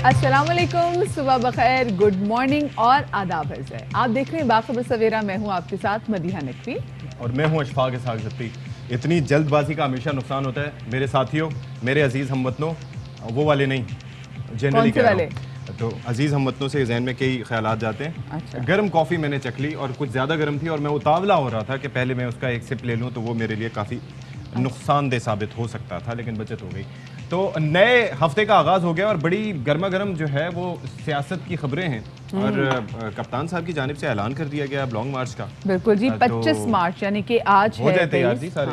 السلام علیکم، صبح بخیر، گڈ مارننگ اور آداب عرض ہے. آپ دیکھ رہے ہیں باخبر سویرا. میں ہوں آپ کے ساتھ مدیحہ نقوی اور میں ہوں اشفاق اسحاق زبطی. اتنی جلد بازی کا ہمیشہ نقصان ہوتا ہے میرے ساتھیوں، میرے عزیز ہم وطنوں. وہ والے نہیں، جنرلی کہہ رہا ہوں. تو عزیز ہم وطنوں سے ذہن میں کئی خیالات جاتے ہیں. گرم کافی میں نے چکھ لی اور کچھ زیادہ گرم تھی اور میں اتاولا ہو رہا تھا کہ پہلے میں اس کا ایک سپ لے لوں تو وہ میرے لیے کافی نقصان دہ ثابت ہو سکتا تھا، لیکن بچت ہو گئی. تو نئے ہفتے کا آغاز ہو گیا اور بڑی گرما گرم جو ہے وہ سیاست کی خبریں ہیں. اور کپتان صاحب کی جانب سے اعلان کر دیا گیا لانگ مارچ کا. بالکل جی، 25 مارچ یعنی کہ آج ہو جائے تیار جی سارے.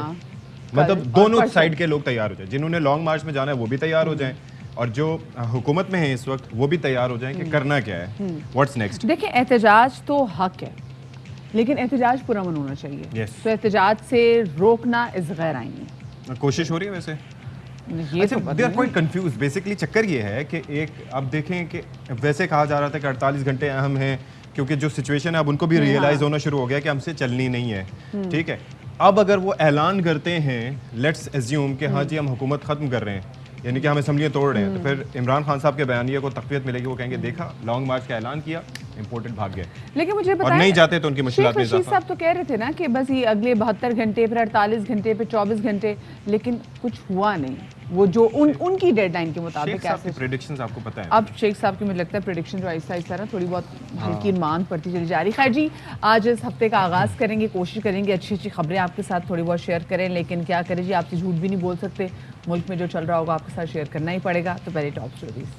مطلب دونوں سائڈ کے لوگ تیار ہو جائیں، جنہوں نے لانگ مارچ میں جانا ہے وہ بھی تیار ہو جائیں اور جو حکومت میں ہیں اس وقت وہ بھی تیار ہو جائیں کہ کرنا کیا ہے، واٹس نیکسٹ. دیکھیں، احتجاج تو حق ہے لیکن احتجاج پرامن ہونا چاہیے. تو احتجاج سے روکنا از غیر آئینی. کوشش ہو رہی ہے ویسے. They are quite confused. Basically چکر یہ ہے کہ ایک اب دیکھیں کہ ویسے کہا جا رہا تھا کہ 48 گھنٹے اہم ہیں کیونکہ جو سچویشن ہے اب ان کو بھی ریئلائز ہونا شروع ہو گیا کہ ہم سے چلنی نہیں ہے. ٹھیک ہے، اب اگر وہ اعلان کرتے ہیں لیٹس ایزیوم کہ ہاں جی ہم حکومت ختم کر رہے ہیں، یعنی کہ ہم اسمبلیاں توڑ رہے ہیں، تو پھر عمران خان صاحب کے بیانیے کو تقویت ملے گی. وہ کہیں گے دیکھا لانگ مارچ کا اعلان کیا، امپورٹنٹ بھاگ گئے. لیکن مجھے اور نہیں جاتے تو ان کی مشکلات میں اضافہ. صاحب تو کہہ رہے تھے نا کہ بس یہ اگلے 72 گھنٹے، پھر 48 گھنٹے، پھر 24 گھنٹے، لیکن کچھ ہوا نہیں. وہ جو ان کی ڈیڈ لائن کے مطابق پریڈکشنز آپ کو پتہ ہے. اب شیخ صاحب کی مجھے لگتا ہے پریڈکشن جو آہستہ آہستہ نا تھوڑی بہت ہلکی مان پڑتی چلی جا رہی. خیر جی، آج اس ہفتے کا آغاز کریں گے، کوشش کریں گے اچھی اچھی خبریں آپ کے ساتھ تھوڑی بہت شیئر کریں. لیکن کیا کریں جی، آپ سے جھوٹ بھی نہیں بول سکتے. ملک میں جو چل رہا ہوگا آپ کے ساتھ شیئر کرنا ہی پڑے گا. تو پہلے ٹاپ اسٹوریز.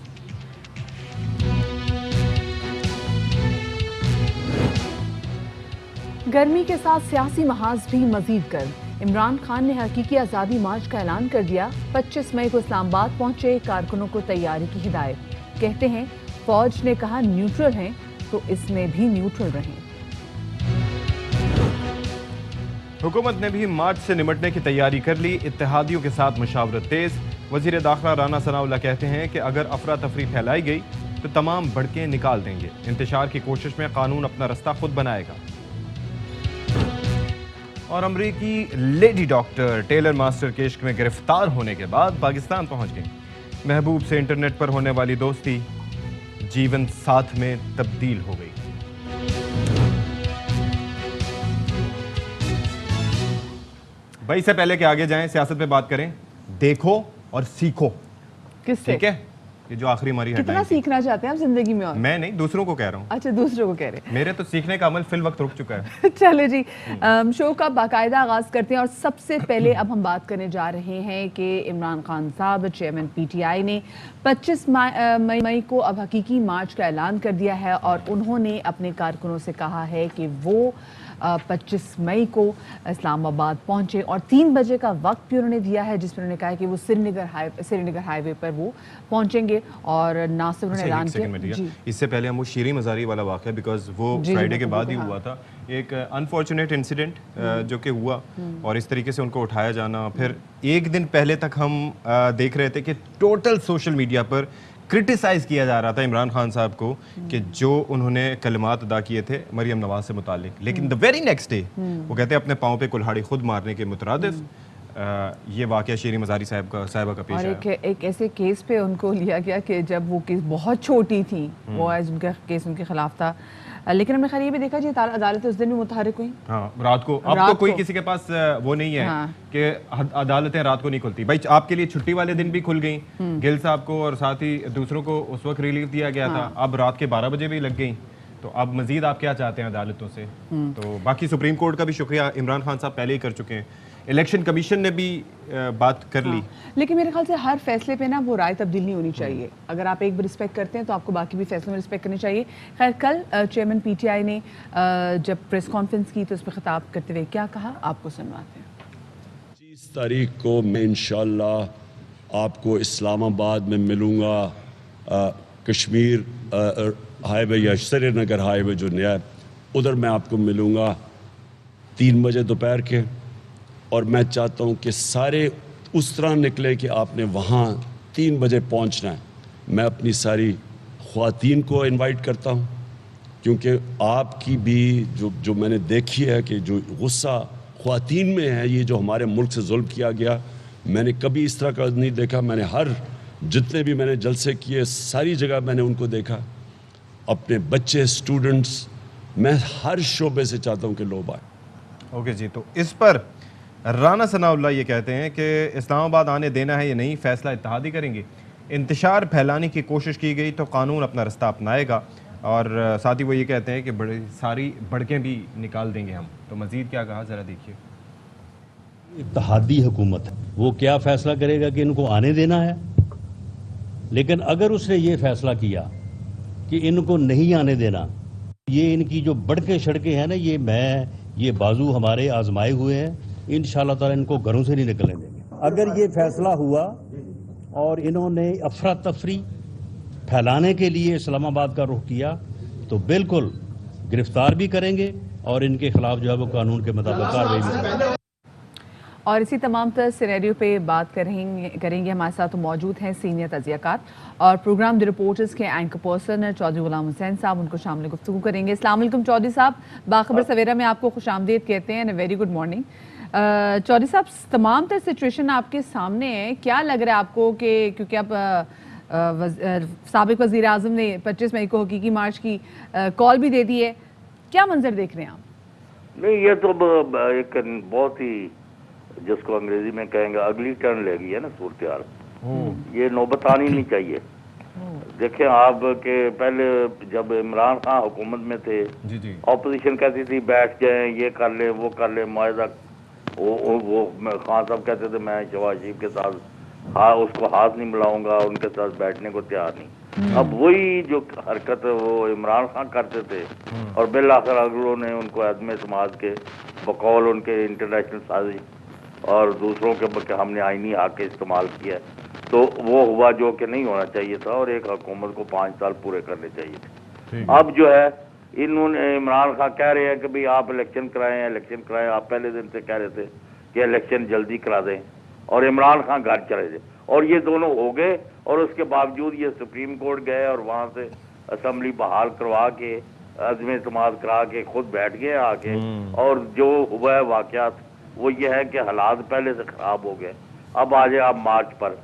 گرمی کے ساتھ سیاسی محاذ بھی مزید گرم. عمران خان نے حقیقی آزادی مارچ کا اعلان کر دیا. 25 مئی کو اسلام آباد پہنچے کارکنوں کو تیاری کی ہدایت. کہتے ہیں فوج نے کہا نیوٹرل ہیں تو اس میں بھی نیوٹرل رہیں. حکومت نے بھی مارچ سے نمٹنے کی تیاری کر لی. اتحادیوں کے ساتھ مشاورت تیز. وزیر داخلہ رانا ثناءاللہ کہتے ہیں کہ اگر افراتفری پھیلائی گئی تو تمام بھڑکیں نکال دیں گے. انتشار کی کوشش میں قانون اپنا رستہ خود بنائے گا. اور امریکی لیڈی ڈاکٹر ٹیلر ماسٹر کے عشق میں گرفتار ہونے کے بعد پاکستان پہنچ گئی. محبوب سے انٹرنیٹ پر ہونے والی دوستی جیون ساتھ میں تبدیل ہو گئی. بھائی اس سے پہلے کہ آگے جائیں سیاست پہ بات کریں، دیکھو اور سیکھو. کس سے؟ ٹھیک ہے، یہ جو آخری ہماری کتنا سیکھنا چاہتے ہیں آپ زندگی میں؟ اور میں نہیں، دوسروں کو کہہ رہا ہوں. اچھا، دوسروں کو کہہ رہے ہیں. میرے تو سیکھنے کا عمل فی الوقت رک چکا ہے. چلے جی، شو کا باقاعدہ آغاز کرتے ہیں. اور سب سے پہلے اب ہم بات کرنے جا رہے ہیں کہ عمران خان صاحب چیئرمین پی ٹی آئی نے 25 مئی کو اب حقیقی مارچ کا اعلان کر دیا ہے اور انہوں نے اپنے کارکنوں سے کہا ہے کہ وہ 25 مئی کو اسلام آباد پہنچے اور 3 بجے کا وقت بھی انہوں نے دیا ہے جس میں انہوں نے کہا ہے کہ وہ سری نگر ہائی وے پر وہ پہنچیں گے. اور نہ صرف انہوں نے اعلان کیا. اس سے پہلے ہم وہ شیریں مزاری والا واقعہ، بیکاز وہ فرائیڈے کے بعد ہی ہوا تھا، ایک انفارچونیٹ انسیڈنٹ جو کہ ہوا اور اس طریقے سے ان کو اٹھایا جانا. پھر ایک دن پہلے تک ہم دیکھ رہے تھے کہ ٹوٹل سوشل میڈیا پر کرٹیسائز کیا جا رہا تھا عمران خان صاحب کو کہ جو انہوں نے کلمات ادا کیے تھے مریم نواز سے متعلق. لیکن دا ویری نیکسٹ ڈے وہ کہتے ہیں اپنے پاؤں پہ کلہاڑی خود مارنے کے مترادف یہ واقعہ شیریں مزاری صاحبہ کا پیش آیا. اور ایک ایسے کیس پہ ان کو لیا گیا کہ جب وہ کیس بہت چھوٹی تھی، وہ ان کا کیس ان کے خلاف تھا. لیکن ہم نے خیر یہ بھی دیکھا جی عدالت اس دن بھی متحرک ہوئی. ہاں، رات کو. اب تو کوئی کسی کے پاس وہ نہیں ہے کہ عدالتیں رات کو نہیں کھلتی. بھائی آپ کے لیے چھٹی والے دن بھی کھل گئیں، گل صاحب کو اور ساتھ ہی دوسروں کو اس وقت ریلیف دیا گیا تھا. اب رات کے 12 بجے بھی لگ گئیں. تو اب مزید آپ کیا چاہتے ہیں عدالتوں سے؟ تو باقی سپریم کورٹ کا بھی شکریہ، عمران خان صاحب پہلے ہی کر چکے ہیں. الیکشن کمیشن نے بھی بات کر لی. لیکن میرے خیال سے ہر فیصلے پہ نا وہ رائے تبدیل نہیں ہونی چاہیے. اگر آپ ایک بھی رسپیکٹ کرتے ہیں تو آپ کو باقی بھی فیصلوں میں رسپیکٹ کرنی چاہیے. خیر کل چیئرمین پی ٹی آئی نے جب پریس کانفرنس کی تو اس پہ خطاب کرتے ہوئے کیا کہا آپ کو سنواتے ہیں. 25 تاریخ کو میں انشاءاللہ آپ کو اسلام آباد میں ملوں گا. کشمیر ہائی وے یا سری نگر ہائی وے جو نیا ہے ادھر میں آپ کو ملوں گا 3 بجے دوپہر کے. اور میں چاہتا ہوں کہ سارے اس طرح نکلے کہ آپ نے وہاں 3 بجے پہنچنا ہے. میں اپنی ساری خواتین کو انوائٹ کرتا ہوں کیونکہ آپ کی بھی جو میں نے دیکھی ہے کہ جو غصہ خواتین میں ہے، یہ جو ہمارے ملک سے ظلم کیا گیا، میں نے کبھی اس طرح کا نہیں دیکھا. میں نے ہر جتنے بھی میں نے جلسے کیے ساری جگہ میں نے ان کو دیکھا، اپنے بچے، اسٹوڈنٹس، میں ہر شعبے سے چاہتا ہوں کہ لوگ آئیں۔ اوکے جی، تو اس پر رانا ثناء اللہ یہ کہتے ہیں کہ اسلام آباد آنے دینا ہے یا نہیں، فیصلہ اتحادی کریں گے۔ انتشار پھیلانے کی کوشش کی گئی تو قانون اپنا رستہ اپنائے گا، اور ساتھ ہی وہ یہ کہتے ہیں کہ بڑی ساری بڑکیں بھی نکال دیں گے ہم۔ تو مزید کیا کہا ذرا دیکھیے۔ اتحادی حکومت ہے، وہ کیا فیصلہ کرے گا کہ ان کو آنے دینا ہے، لیکن اگر اس نے یہ فیصلہ کیا کہ ان کو نہیں آنے دینا، یہ ان کی جو بڑکیں شڑکیں ہیں نا، یہ بازو ہمارے آزمائے ہوئے ہیں، انشاءاللہ تعالی ان کو گھروں سے نہیں نکلنے دیں گے۔ اگر یہ فیصلہ ہوا اور انہوں نے افراتفری پھیلانے کے لیے اسلام آباد کا رخ کیا تو بالکل گرفتار بھی کریں گے اور ان کے خلاف جو ہے وہ قانون کے مطابق کارروائی بھی کریں گے۔ اور اسی تمام تر سینیریو پہ بات کریں گے ہمارے ساتھ موجود ہیں سینئر تجزیہ کار اور پروگرام دی رپورٹرز کے اینکر پرسن چودھری غلام حسین صاحب، ان کو شامل گفتگو کریں گے۔ السلام علیکم چودھری صاحب، باخبر سویرا میں آپ کو خوش آمدید کہتے ہیں، ویری گڈ مارننگ۔ چودھری صاحب، تمام تر سچویشن آپ کے سامنے ہے، کیا لگ رہا ہے آپ کو کہ کیونکہ اب سابق وزیر اعظم نے 25 مئی کو حقیقی مارچ کی کال بھی دے دی ہے، کیا منظر دیکھ رہے ہیں آپ؟ نہیں، یہ تو ایک بہت ہی، جس کو انگریزی میں کہیں گے اگلی ٹرن لے گئی ہے نا صورتحال، یہ نوبت آنی نہیں چاہیے۔ دیکھیں آپ کہ پہلے جب عمران خان حکومت میں تھے، اپوزیشن کہتی تھی بیٹھ جائیں، یہ کر لیں وہ کر لیں، معاہدہ، وہ خان صاحب کہتے تھے میں شہباز شریف کے ساتھ اس کو ہاتھ نہیں ملاؤں گا، ان کے ساتھ بیٹھنے کو تیار نہیں۔ اب وہی جو حرکت وہ عمران خان کرتے تھے، اور بالآخر اگلوں نے ان کو عدم اعتماد کے بقول ان کے انٹرنیشنل سازش اور دوسروں کے ہم نے آئینی حق استعمال کیا، تو وہ ہوا جو کہ نہیں ہونا چاہیے تھا، اور ایک حکومت کو 5 سال پورے کرنے چاہیے تھے۔ اب جو ہے انہوں نے، عمران خان کہہ رہے ہیں کہ بھئی آپ الیکشن کرائیں، آپ پہلے دن سے کہہ رہے تھے کہ الیکشن جلدی کرا دیں، اور عمران خان گھر چلے جائے، اور یہ دونوں ہو گئے، اور اس کے باوجود یہ سپریم کورٹ گئے اور وہاں سے اسمبلی بحال کروا کے عدم اعتماد کرا کے خود بیٹھ گئے آ کے، اور جو ہوا ہے واقعات وہ یہ ہے کہ حالات پہلے سے خراب ہو گئے۔ اب آ جائے آپ مارچ پر،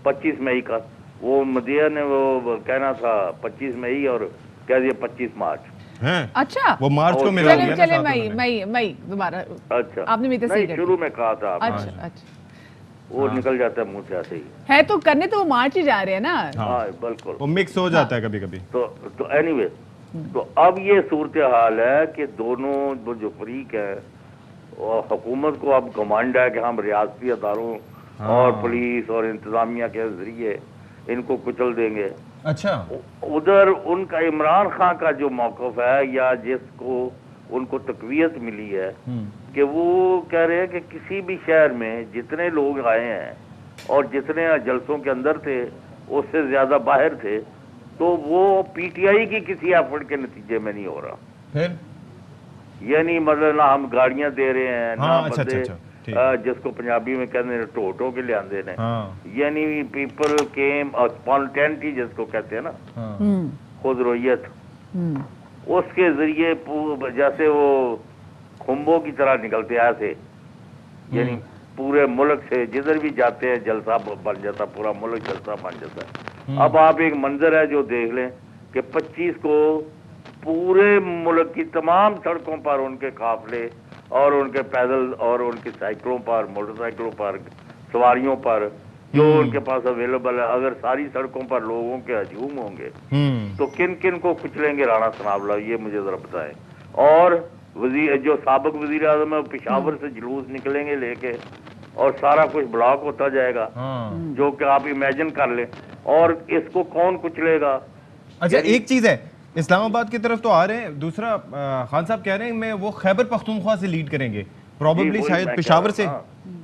25 مئی کا، وہ مدیہ نے وہ کہنا تھا 25 مئی اور کہہ دیا 25 مارچ۔ اچھا، وہ مارچ کو ملا دیا نا، چلے مئی دوبارہ، اچھا آپ نے بھی تصحیح کر شروع میں کہا تھا، اچھا وہ نکل جاتا ہے منہ سے ایسے ہی ہے، تو کرنے تو وہ مارچ ہی جا رہے ہیں نا۔ ہاں بالکل، وہ مکس ہو جاتا ہے کبھی کبھی۔ تو اینی وے، تو اب یہ صورتحال ہے کہ دونوں جو فریق ہے، اور حکومت کو اب گھمنڈ ہے کہ ہم ریاستی اداروں اور پولیس اور انتظامیہ کے ذریعے ان کو کچل دیں گے۔ اچھا، ادھر ان کا عمران خان کا جو موقف ہے، یا جس کو ان کو تقویت ملی ہے کہ وہ کہہ رہے ہیں کہ کسی بھی شہر میں جتنے لوگ آئے ہیں اور جتنے جلسوں کے اندر تھے اس سے زیادہ باہر تھے، تو وہ پی ٹی آئی کی کسی ایفرٹ کے نتیجے میں نہیں ہو رہا۔ پھر یعنی مطلب نہ ہم گاڑیاں دے رہے ہیں، نہ اچھا بندے جس کو پنجابی میں کہتے ہیں ٹوٹو کے لے آندے نے، یعنی پیپل کیم اسپونٹینٹی جس کو کہتے ہیں نا، خود رویت، اس کے ذریعے جیسے وہ کھمبوں کی طرح نکلتے آئے تھے، یعنی پورے ملک سے جدھر بھی جاتے ہیں جلسہ بن جاتا، پورا ملک جلسہ بن جاتا ہے۔ اب آپ ایک منظر ہے جو دیکھ لیں کہ 25 کو پورے ملک کی تمام سڑکوں پر ان کے قافلے اور ان کے پیدل اور ان کی سائیکلوں پر، موٹر سائیکلوں پر، سواریوں پر جو ان کے پاس اویلیبل ہے، اگر ساری سڑکوں پر لوگوں کے ہجوم ہوں گے تو کن کن کو کچلیں گے رانا ثناء اللہ، یہ مجھے ذرا بتائیں۔ اور جو سابق وزیر اعظم ہے پشاور سے جلوس نکلیں گے لے کے، اور سارا کچھ بلاک ہوتا جائے گا، جو کہ آپ امیجن کر لیں، اور اس کو کون کچلے گا؟ اچھا، ایک چیز ہے، اسلام آباد کی طرف تو آ رہے ہیں، دوسرا خان صاحب کہہ رہے ہیں میں وہ خیبر پختونخوا سے لیڈ کریں گے، پروبیبلی شاید پشاور سے،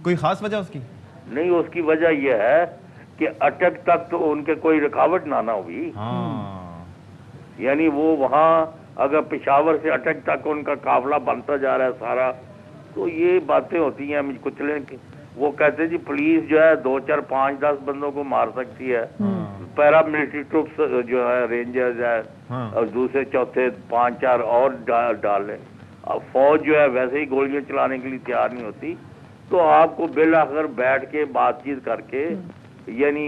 کوئی خاص وجہ اس کی؟ نہیں، اس کی وجہ یہ ہے کہ اٹک تک تو ان کے کوئی رکاوٹ نہ ہوئی، یعنی وہ وہاں اگر پشاور سے اٹک تک ان کا قافلہ بنتا جا رہا ہے سارا، تو یہ باتیں ہوتی ہیں کچلیں کی۔ وہ کہتے ہیں جی پولیس جو ہے 2 4 5 10 بندوں کو مار سکتی ہے، پیرا ملٹری ٹروپس جو ہے رینجرز ہے اور دوسرے چوتھے 5 4 اور ڈال لیں، اب فوج جو ہے ویسے ہی گولیاں چلانے کے لیے تیار نہیں ہوتی، تو آپ کو بالآخر بیٹھ کے بات چیت کر کے، یعنی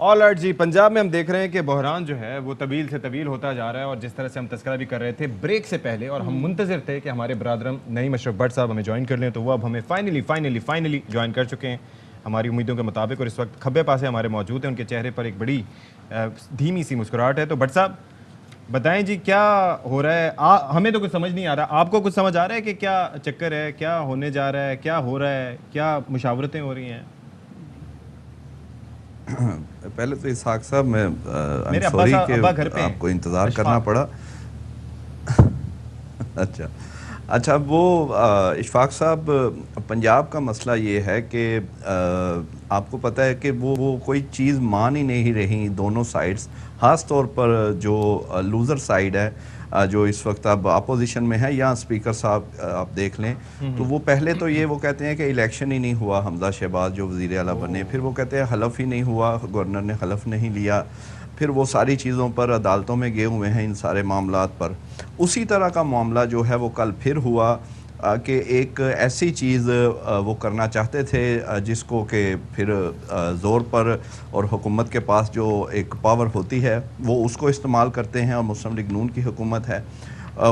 آل رائٹ جی، پنجاب میں ہم دیکھ رہے ہیں کہ بحران جو ہے وہ طویل سے طویل ہوتا جا رہا ہے، اور جس طرح سے ہم تذکرہ بھی کر رہے تھے بریک سے پہلے، اور ہم منتظر تھے کہ ہمارے برادرم نعیم اشرف بٹ صاحب ہمیں جوائن کر لیں، تو وہ اب ہمیں فائنلی جوائن کر چکے ہیں ہماری امیدوں کے مطابق، اور اس وقت کھبے پاسے ہمارے موجود ہیں، ان کے چہرے پر ایک بڑی دھیمی سی مسکراہٹ ہے۔ تو بٹ صاحب بتائیں جی کیا ہو رہا ہے؟ ہمیں تو کچھ سمجھ نہیں آ رہا، آپ کو کچھ سمجھ آ رہا ہے کہ کیا چکر ہے، کیا ہونے جا رہا ہے، کیا ہو رہا ہے، کیا مشاورتیں ہو رہی ہیں؟ پہلے تو اسحاق صاحب میں میرے سوری کہ ابا گھر پہ آپ کو انتظار اشفاق کرنا پڑا۔ اچھا وہ اشفاق صاحب، پنجاب کا مسئلہ یہ ہے کہ آپ کو پتہ ہے کہ وہ کوئی چیز مان ہی نہیں رہی دونوں سائڈز، خاص طور پر جو لوزر سائڈ ہے جو اس وقت اب اپوزیشن میں ہے، یا اسپیکر صاحب آپ دیکھ لیں تو وہ پہلے تو وہ کہتے ہیں کہ الیکشن ہی نہیں ہوا حمزہ شہباز جو وزیر اعلیٰ بنے، پھر وہ کہتے ہیں حلف ہی نہیں ہوا، گورنر نے حلف نہیں لیا، پھر وہ ساری چیزوں پر عدالتوں میں گئے ہوئے ہیں ان سارے معاملات پر۔ اسی طرح کا معاملہ جو ہے وہ کل پھر ہوا کہ ایک ایسی چیز وہ کرنا چاہتے تھے جس کو کہ پھر زور پر، اور حکومت کے پاس جو ایک پاور ہوتی ہے وہ اس کو استعمال کرتے ہیں، اور مسلم لیگ نون کی حکومت ہے۔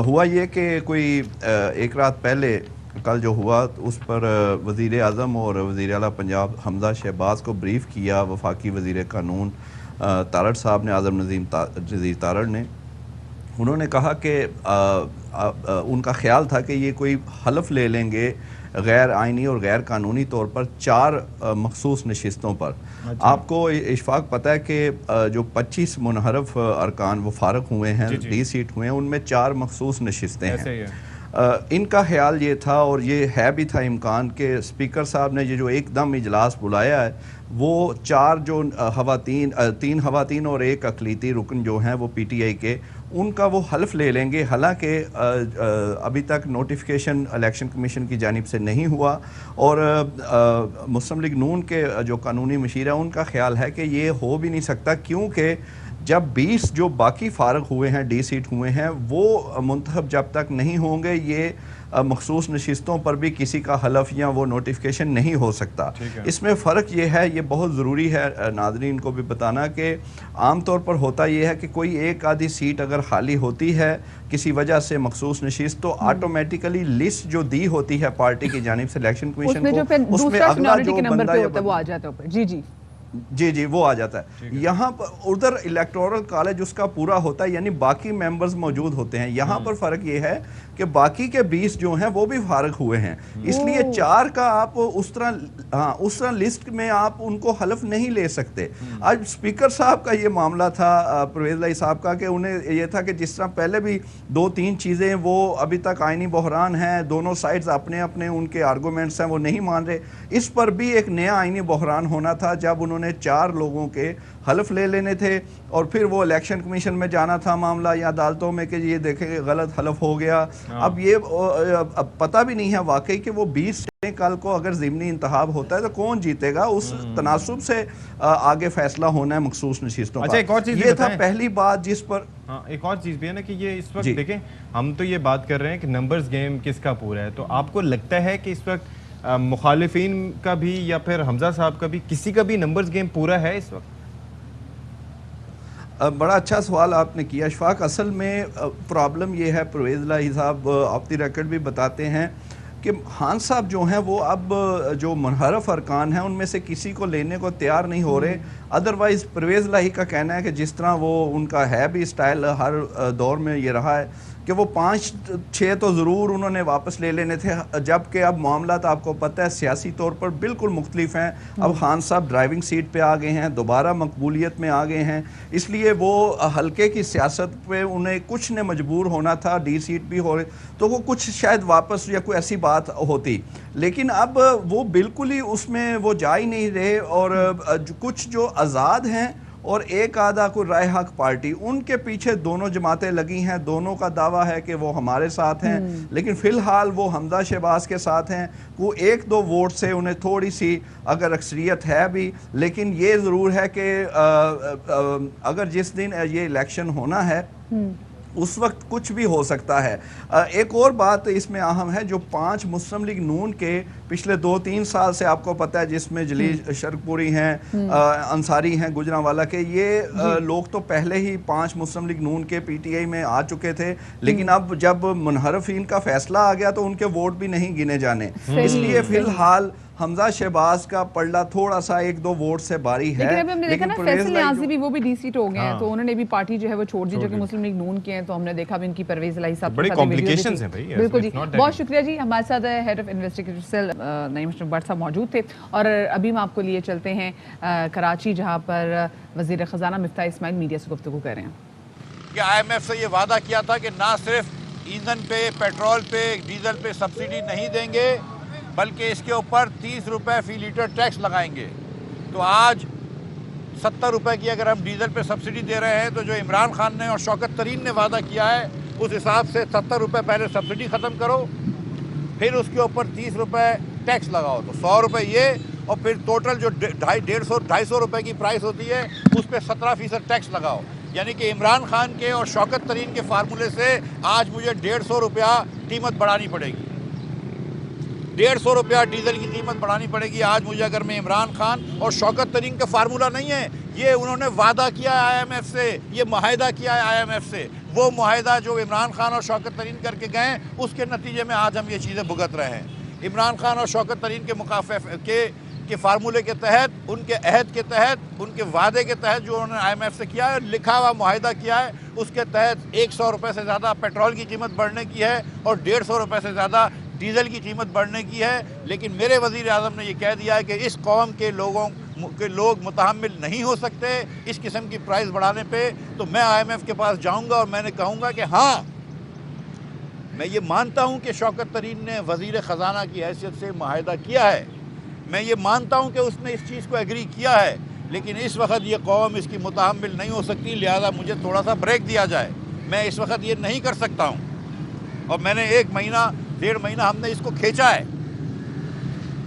ہوا یہ کہ کوئی ایک رات پہلے کل جو ہوا اس پر وزیر اعظم اور وزیر اعلیٰ پنجاب حمزہ شہباز کو بریف کیا وفاقی وزیر قانون تارڑ صاحب نے، اعظم نظیر تارڑ نے۔ انہوں نے کہا کہ ان کا خیال تھا کہ یہ کوئی حلف لے لیں گے غیر آئینی اور غیر قانونی طور پر 4 مخصوص نشستوں پر۔ آپ کو اشفاق پتہ ہے کہ جو 25 منحرف ارکان وہ فارغ ہوئے ہیں، ڈی سیٹ ہوئے ہیں، ان میں 4 مخصوص نشستیں ہیں۔ ان کا خیال یہ تھا، اور یہ ہے بھی تھا امکان، کہ اسپیکر صاحب نے یہ جو ایک دم اجلاس بلایا ہے وہ 4 جو خواتین، 3 خواتین اور 1 اقلیتی رکن جو ہیں وہ پی ٹی آئی کے، ان کا وہ حلف لے لیں گے، حالانکہ ابھی تک نوٹیفیکیشن الیکشن کمیشن کی جانب سے نہیں ہوا، اور مسلم لیگ نون کے جو قانونی مشیر ہیں ان کا خیال ہے کہ یہ ہو بھی نہیں سکتا، کیونکہ جب 20 جو باقی فارغ ہوئے ہیں، ڈی سیٹ ہوئے ہیں، وہ منتخب جب تک نہیں ہوں گے یہ مخصوص نشستوں پر بھی کسی کا حلف یا وہ نوٹیفیکیشن نہیں ہو سکتا۔ اس میں فرق یہ ہے، یہ بہت ضروری ہے ناظرین کو بھی بتانا، کہ عام طور پر ہوتا یہ ہے کہ کوئی ایک آدھی سیٹ اگر خالی ہوتی ہے کسی وجہ سے مخصوص نشست، تو آٹومیٹیکلی لسٹ جو دی ہوتی ہے پارٹی کی جانب سے الیکشن کمیشن کو، اس میں اگلا جو بندہ وہ آ جاتا ہے اوپر۔ جی وہ آ جاتا ہے۔ یہاں پر ادھر الیکٹورل کالج اس کا پورا ہوتا ہے، یعنی باقی ممبرز موجود ہوتے ہیں۔ یہاں پر فرق یہ ہے کہ باقی کے 20 جو ہیں وہ بھی فارغ ہوئے ہیں، اس لیے 4 کا آپ اس طرح لسٹ میں آپ ان کو حلف نہیں لے سکتے۔ آج اسپیکر صاحب کا یہ معاملہ تھا، پرویز الہی صاحب کا، کہ انہیں یہ تھا کہ جس طرح پہلے بھی 2-3 چیزیں وہ ابھی تک آئینی بحران ہیں، دونوں سائڈز اپنے اپنے ان کے آرگومنٹس ہیں وہ نہیں مان رہے، اس پر بھی ایک نیا آئینی بحران ہونا تھا جب انہوں نے 4 لوگوں کے حلف لے لینے تھے، اور پھر وہ الیکشن کمیشن میں جانا تھا معاملہ یا عدالتوں میں کہ یہ دیکھیں غلط حلف ہو گیا۔ اب یہ پتہ بھی نہیں ہے واقعی کہ وہ 20 کل کو اگر ضمنی انتخاب ہوتا ہے تو کون جیتے گا، اس تناسب سے آگے فیصلہ ہونا ہے مخصوص نشستوں کا۔ یہ تھا پہلی بات جس پر ایک اور چیز بھی ہے نا کہ یہ اس وقت دیکھیں ہم تو یہ بات کر رہے ہیں کہ نمبرز گیم کس کا پورا ہے، تو آپ کو لگتا ہے کہ اس وقت مخالفین کا بھی یا پھر حمزہ صاحب کا بھی کسی کا بھی نمبرز گیم پورا ہے اس وقت؟ بڑا اچھا سوال آپ نے کیا اشفاق۔ اصل میں پرابلم یہ ہے، پرویز الہی صاحب آف دی ریکارڈ بھی بتاتے ہیں کہ خان صاحب جو ہیں وہ اب جو منحرف ارکان ہیں ان میں سے کسی کو لینے کو تیار نہیں ہو رہے۔ ادروائز پرویز الہی کا کہنا ہے کہ جس طرح وہ ان کا ہے بھی سٹائل ہر دور میں یہ رہا ہے کہ وہ 5-6 تو ضرور انہوں نے واپس لے لینے تھے، جبکہ اب معاملات آپ کو پتہ ہے سیاسی طور پر بالکل مختلف ہیں۔ اب خان صاحب ڈرائیونگ سیٹ پہ آ گئے ہیں، دوبارہ مقبولیت میں آ گئے ہیں، اس لیے وہ حلقے کی سیاست پہ انہیں کچھ نے مجبور ہونا تھا، ڈی سیٹ بھی ہو رہے تو وہ کچھ شاید واپس یا کوئی ایسی بات ہوتی، لیکن اب وہ بالکل ہی اس میں وہ جا ہی نہیں رہے، اور کچھ جو آزاد ہیں اور ایک آدھا کوئی رائے حق پارٹی، ان کے پیچھے دونوں جماعتیں لگی ہیں، دونوں کا دعویٰ ہے کہ وہ ہمارے ساتھ ہیں، لیکن فی الحال وہ حمزہ شہباز کے ساتھ ہیں۔ وہ 1-2 ووٹ سے انہیں تھوڑی سی اگر اکثریت ہے بھی، لیکن یہ ضرور ہے کہ اگر جس دن یہ الیکشن ہونا ہے اس وقت کچھ بھی ہو سکتا ہے۔ ایک اور بات اس میں اہم ہے، جو 5 مسلم لیگ نون کے پچھلے 2-3 سال سے آپ کو پتہ ہے، جس میں جلیل شرک پوری ہیں، انصاری ہیں گجرانوالہ کے، یہ لوگ تو پہلے ہی 5 مسلم لیگ نون کے پی ٹی آئی میں آ چکے تھے، لیکن اب جب منحرفین کا فیصلہ آ گیا تو ان کے ووٹ بھی نہیں گنے جانے، اس لیے فی الحال حمزہ شہباز کا پلڑا تھوڑا سا 1-2 ووٹ سے باری ہے۔ لیکن ابھی ہم نے دیکھا نا فیصل نیازی بھی، وہ بھی ڈی سیٹ ہو گئے ہیں، تو انہوں نے بھی پارٹی جو ہے وہ چھوڑ دی، جو کہ مسلم لیگ نون کے ہیں، تو ہم نے دیکھا بھی ان کی پرویز الہی صاحب بڑے کمپلیکیشنز ہیں بھائی، بالکل جی، بہت شکریہ جی۔ ہمارے ساتھ head of investigative cell Naeem Ashraf Butt صاحب موجود تھے، اور ابھی ہم آپ کو لیے چلتے ہیں کراچی، جہاں پر وزیر خزانہ مفتاح اسماعیل میڈیا سے گفتگو کر رہے ہیں کہ آئی ایم ایف سے یہ وعدہ کیا تھا کہ نہ صرف ایندھن پہ، پیٹرول پہ، ڈیزل پہ سبسڈی نہیں دیں گے، بلکہ اس کے اوپر 30 روپے فی لیٹر ٹیکس لگائیں گے۔ تو آج 70 روپے کی اگر ہم ڈیزل پہ سبسڈی دے رہے ہیں، تو جو عمران خان نے اور شوکت ترین نے وعدہ کیا ہے، اس حساب سے 70 روپے پہلے سبسڈی ختم کرو، پھر اس کے اوپر 30 روپے ٹیکس لگاؤ، تو 100 روپے یہ، اور پھر ٹوٹل جو 250 روپے کی پرائس ہوتی ہے اس پہ 17% ٹیکس لگاؤ۔ یعنی کہ عمران خان کے اور شوکت ترین کے فارمولے سے آج مجھے 150 روپیہ قیمت بڑھانی پڑے گی، 150 روپیہ ڈیزل کی قیمت بڑھانی پڑے گی آج مجھے، اگر میں عمران خان اور شوکت ترین کا فارمولہ نہیں ہے، یہ انہوں نے وعدہ کیا ہے آئی ایم ایف سے، یہ معاہدہ کیا ہے آئی ایم ایف سے، وہ معاہدہ جو عمران خان اور شوکت ترین کر کے گئے، اس کے نتیجے میں آج ہم یہ چیزیں بھگت رہے ہیں۔ عمران خان اور شوکت ترین کے فارمولے کے تحت، ان کے عہد کے تحت، ان کے وعدے کے تحت جو انہوں نے آئی ایم ایف سے کیا ہے، لکھا ہوا معاہدہ کیا ہے، اس کے تحت 100 روپے سے زیادہ پیٹرول کی قیمت بڑھنے کی ہے اور 150 روپے سے زیادہ ڈیزل کی قیمت بڑھنے کی ہے۔ لیکن میرے وزیر اعظم نے یہ کہہ دیا ہے کہ اس قوم کے لوگ متحمل نہیں ہو سکتے اس قسم کی پرائز بڑھانے پہ۔ تو میں آئی ایم ایف کے پاس جاؤں گا اور میں نے کہوں گا کہ ہاں، میں یہ مانتا ہوں کہ شوکت ترین نے وزیر خزانہ کی حیثیت سے معاہدہ کیا ہے، میں یہ مانتا ہوں کہ اس نے اس چیز کو ایگری کیا ہے، لیکن اس وقت یہ قوم اس کی متحمل نہیں ہو سکتی، لہذا مجھے تھوڑا سا بریک دیا جائے، میں اس وقت یہ نہیں کر سکتا ہوں۔ اور میں نے 1 مہینہ 1.5 مہینہ ہم نے اس کو کھینچا ہے،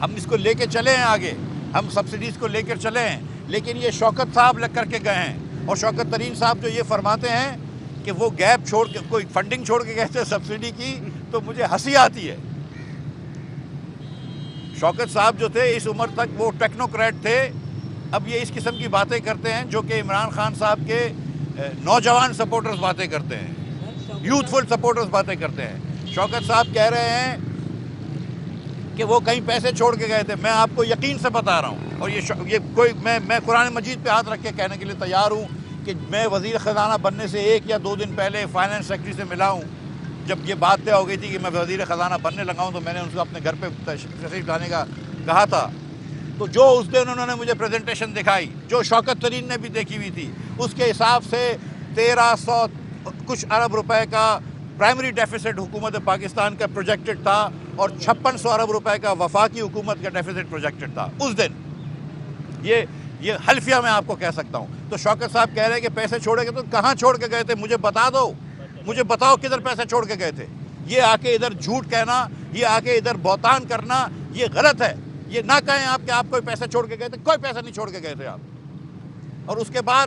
ہم اس کو لے کے چلے ہیں آگے، ہم سبسڈیز کو لے کر چلے ہیں، لیکن یہ شوکت صاحب لگ کر کے گئے ہیں، اور شوکت ترین صاحب جو یہ فرماتے ہیں کہ وہ گیپ چھوڑ کے کوئی فنڈنگ چھوڑ کے گئے تھے سبسڈی کی، تو مجھے ہنسی آتی ہے۔ شوکت صاحب جو تھے اس عمر تک وہ ٹیکنوکریٹ تھے، اب یہ اس قسم کی باتیں کرتے ہیں جو کہ عمران خان صاحب کے نوجوان سپورٹرز باتیں کرتے ہیں، یوتھفل سپورٹرز باتیں کرتے ہیں۔ شوکت صاحب کہہ رہے ہیں کہ وہ کہیں پیسے چھوڑ کے گئے تھے، میں آپ کو یقین سے بتا رہا ہوں، اور یہ کوئی میں قرآن مجید پہ ہاتھ رکھ کے کہنے کے لیے تیار ہوں کہ میں وزیر خزانہ بننے سے 1 یا 2 دن پہلے فائنانس سیکرٹری سے ملا ہوں۔ جب یہ بات طے ہو گئی تھی کہ میں وزیر خزانہ بننے لگا ہوں، تو میں نے ان کو اپنے گھر پہ تشریف لانے کا کہا تھا، تو جو اس دن انہوں نے مجھے پریزنٹیشن دکھائی، جو شوکت ترین نے بھی دیکھی ہوئی تھی، اس کے حساب سے 1300 کچھ ارب روپے کا پرائمری ڈیفیسٹ حکومت پاکستان کا پروجیکٹڈ تھا، اور 5600 ارب روپے کا وفاقی حکومت کا ڈیفیسٹ پروجیکٹڈ تھا اس دن۔ یہ حلفیہ میں آپ کو کہہ سکتا ہوں۔ تو شوکت صاحب کہہ رہے ہیں کہ پیسے چھوڑے گئے، تو کہاں چھوڑ کے گئے تھے؟ مجھے بتا دو، مجھے بتاؤ کدھر پیسے چھوڑ کے گئے تھے۔ یہ آ کے ادھر جھوٹ کہنا، یہ آ کے ادھر بہتان کرنا، یہ غلط ہے۔ یہ نہ کہیں آپ کہ آپ کوئی پیسے چھوڑ کے گئے تھے، کوئی پیسہ نہیں چھوڑ کے گئے تھے آپ۔ اور اس کے بعد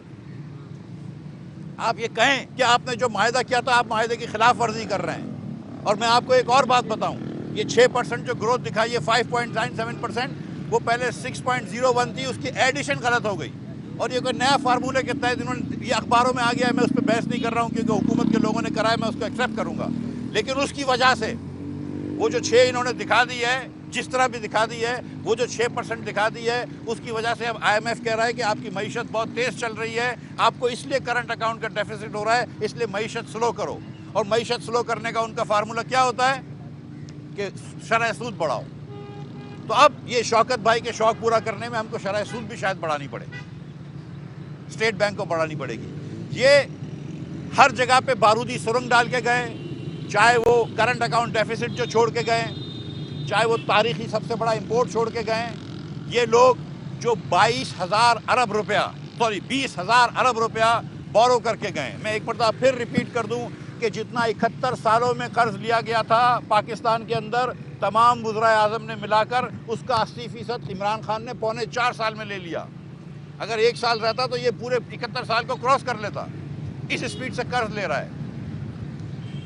آپ یہ کہیں کہ آپ نے جو معاہدہ کیا تھا آپ معاہدے کی خلاف ورزی کر رہے ہیں۔ اور میں آپ کو ایک اور بات بتاؤں، یہ 6% جو گروتھ دکھائی ہے 5.97%، وہ پہلے 6.01 تھی، اس کی ایڈیشن غلط ہو گئی، اور یہ کوئی نیا فارمولے کے تحت انہوں نے، یہ اخباروں میں آ گیا ہے، میں اس پہ بحث نہیں کر رہا ہوں کیونکہ حکومت کے لوگوں نے کرایا، میں اس کو ایکسیپٹ کروں گا، لیکن اس کی وجہ سے وہ جو 6 انہوں نے دکھا دی ہے، جس طرح بھی دکھا دی ہے، وہ جو 6% دکھا دی ہے، اس کی وجہ سے اب آئی ایم ایف کہہ رہا ہے کہ آپ کی معیشت بہت تیز چل رہی ہے، آپ کو اس لیے کرنٹ اکاؤنٹ کا ڈیفیسٹ ہو رہا ہے، اس لیے معیشت سلو کرو۔ اور معیشت سلو کرنے کا ان کا فارمولہ کیا ہوتا ہے کہ شرح سود بڑھاؤ۔ تو اب یہ شوکت بھائی کے شوق پورا کرنے میں ہم کو شرح سود بھی شاید بڑھانی پڑے، اسٹیٹ بینک کو بڑھانی پڑے گی۔ یہ ہر جگہ پہ بارودی سرنگ ڈال کے گئے، چاہے وہ کرنٹ اکاؤنٹ ڈیفیسٹ جو چھوڑ کے گئے، چاہے وہ تاریخی سب سے بڑا امپورٹ چھوڑ کے گئے، یہ لوگ جو 22,000 ارب روپیہ بورو کر کے گئے۔ میں ایک مرتبہ پھر ریپیٹ کر دوں کہ جتنا 71 سالوں میں قرض لیا گیا تھا پاکستان کے اندر، تمام وزرائے اعظم نے ملا کر اس کا 80% عمران خان نے 4.25 سال میں لے لیا۔ اگر 1 سال رہتا تو یہ پورے 71 سال کو کراس کر لیتا۔ اس سپیڈ سے قرض لے رہا ہے۔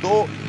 2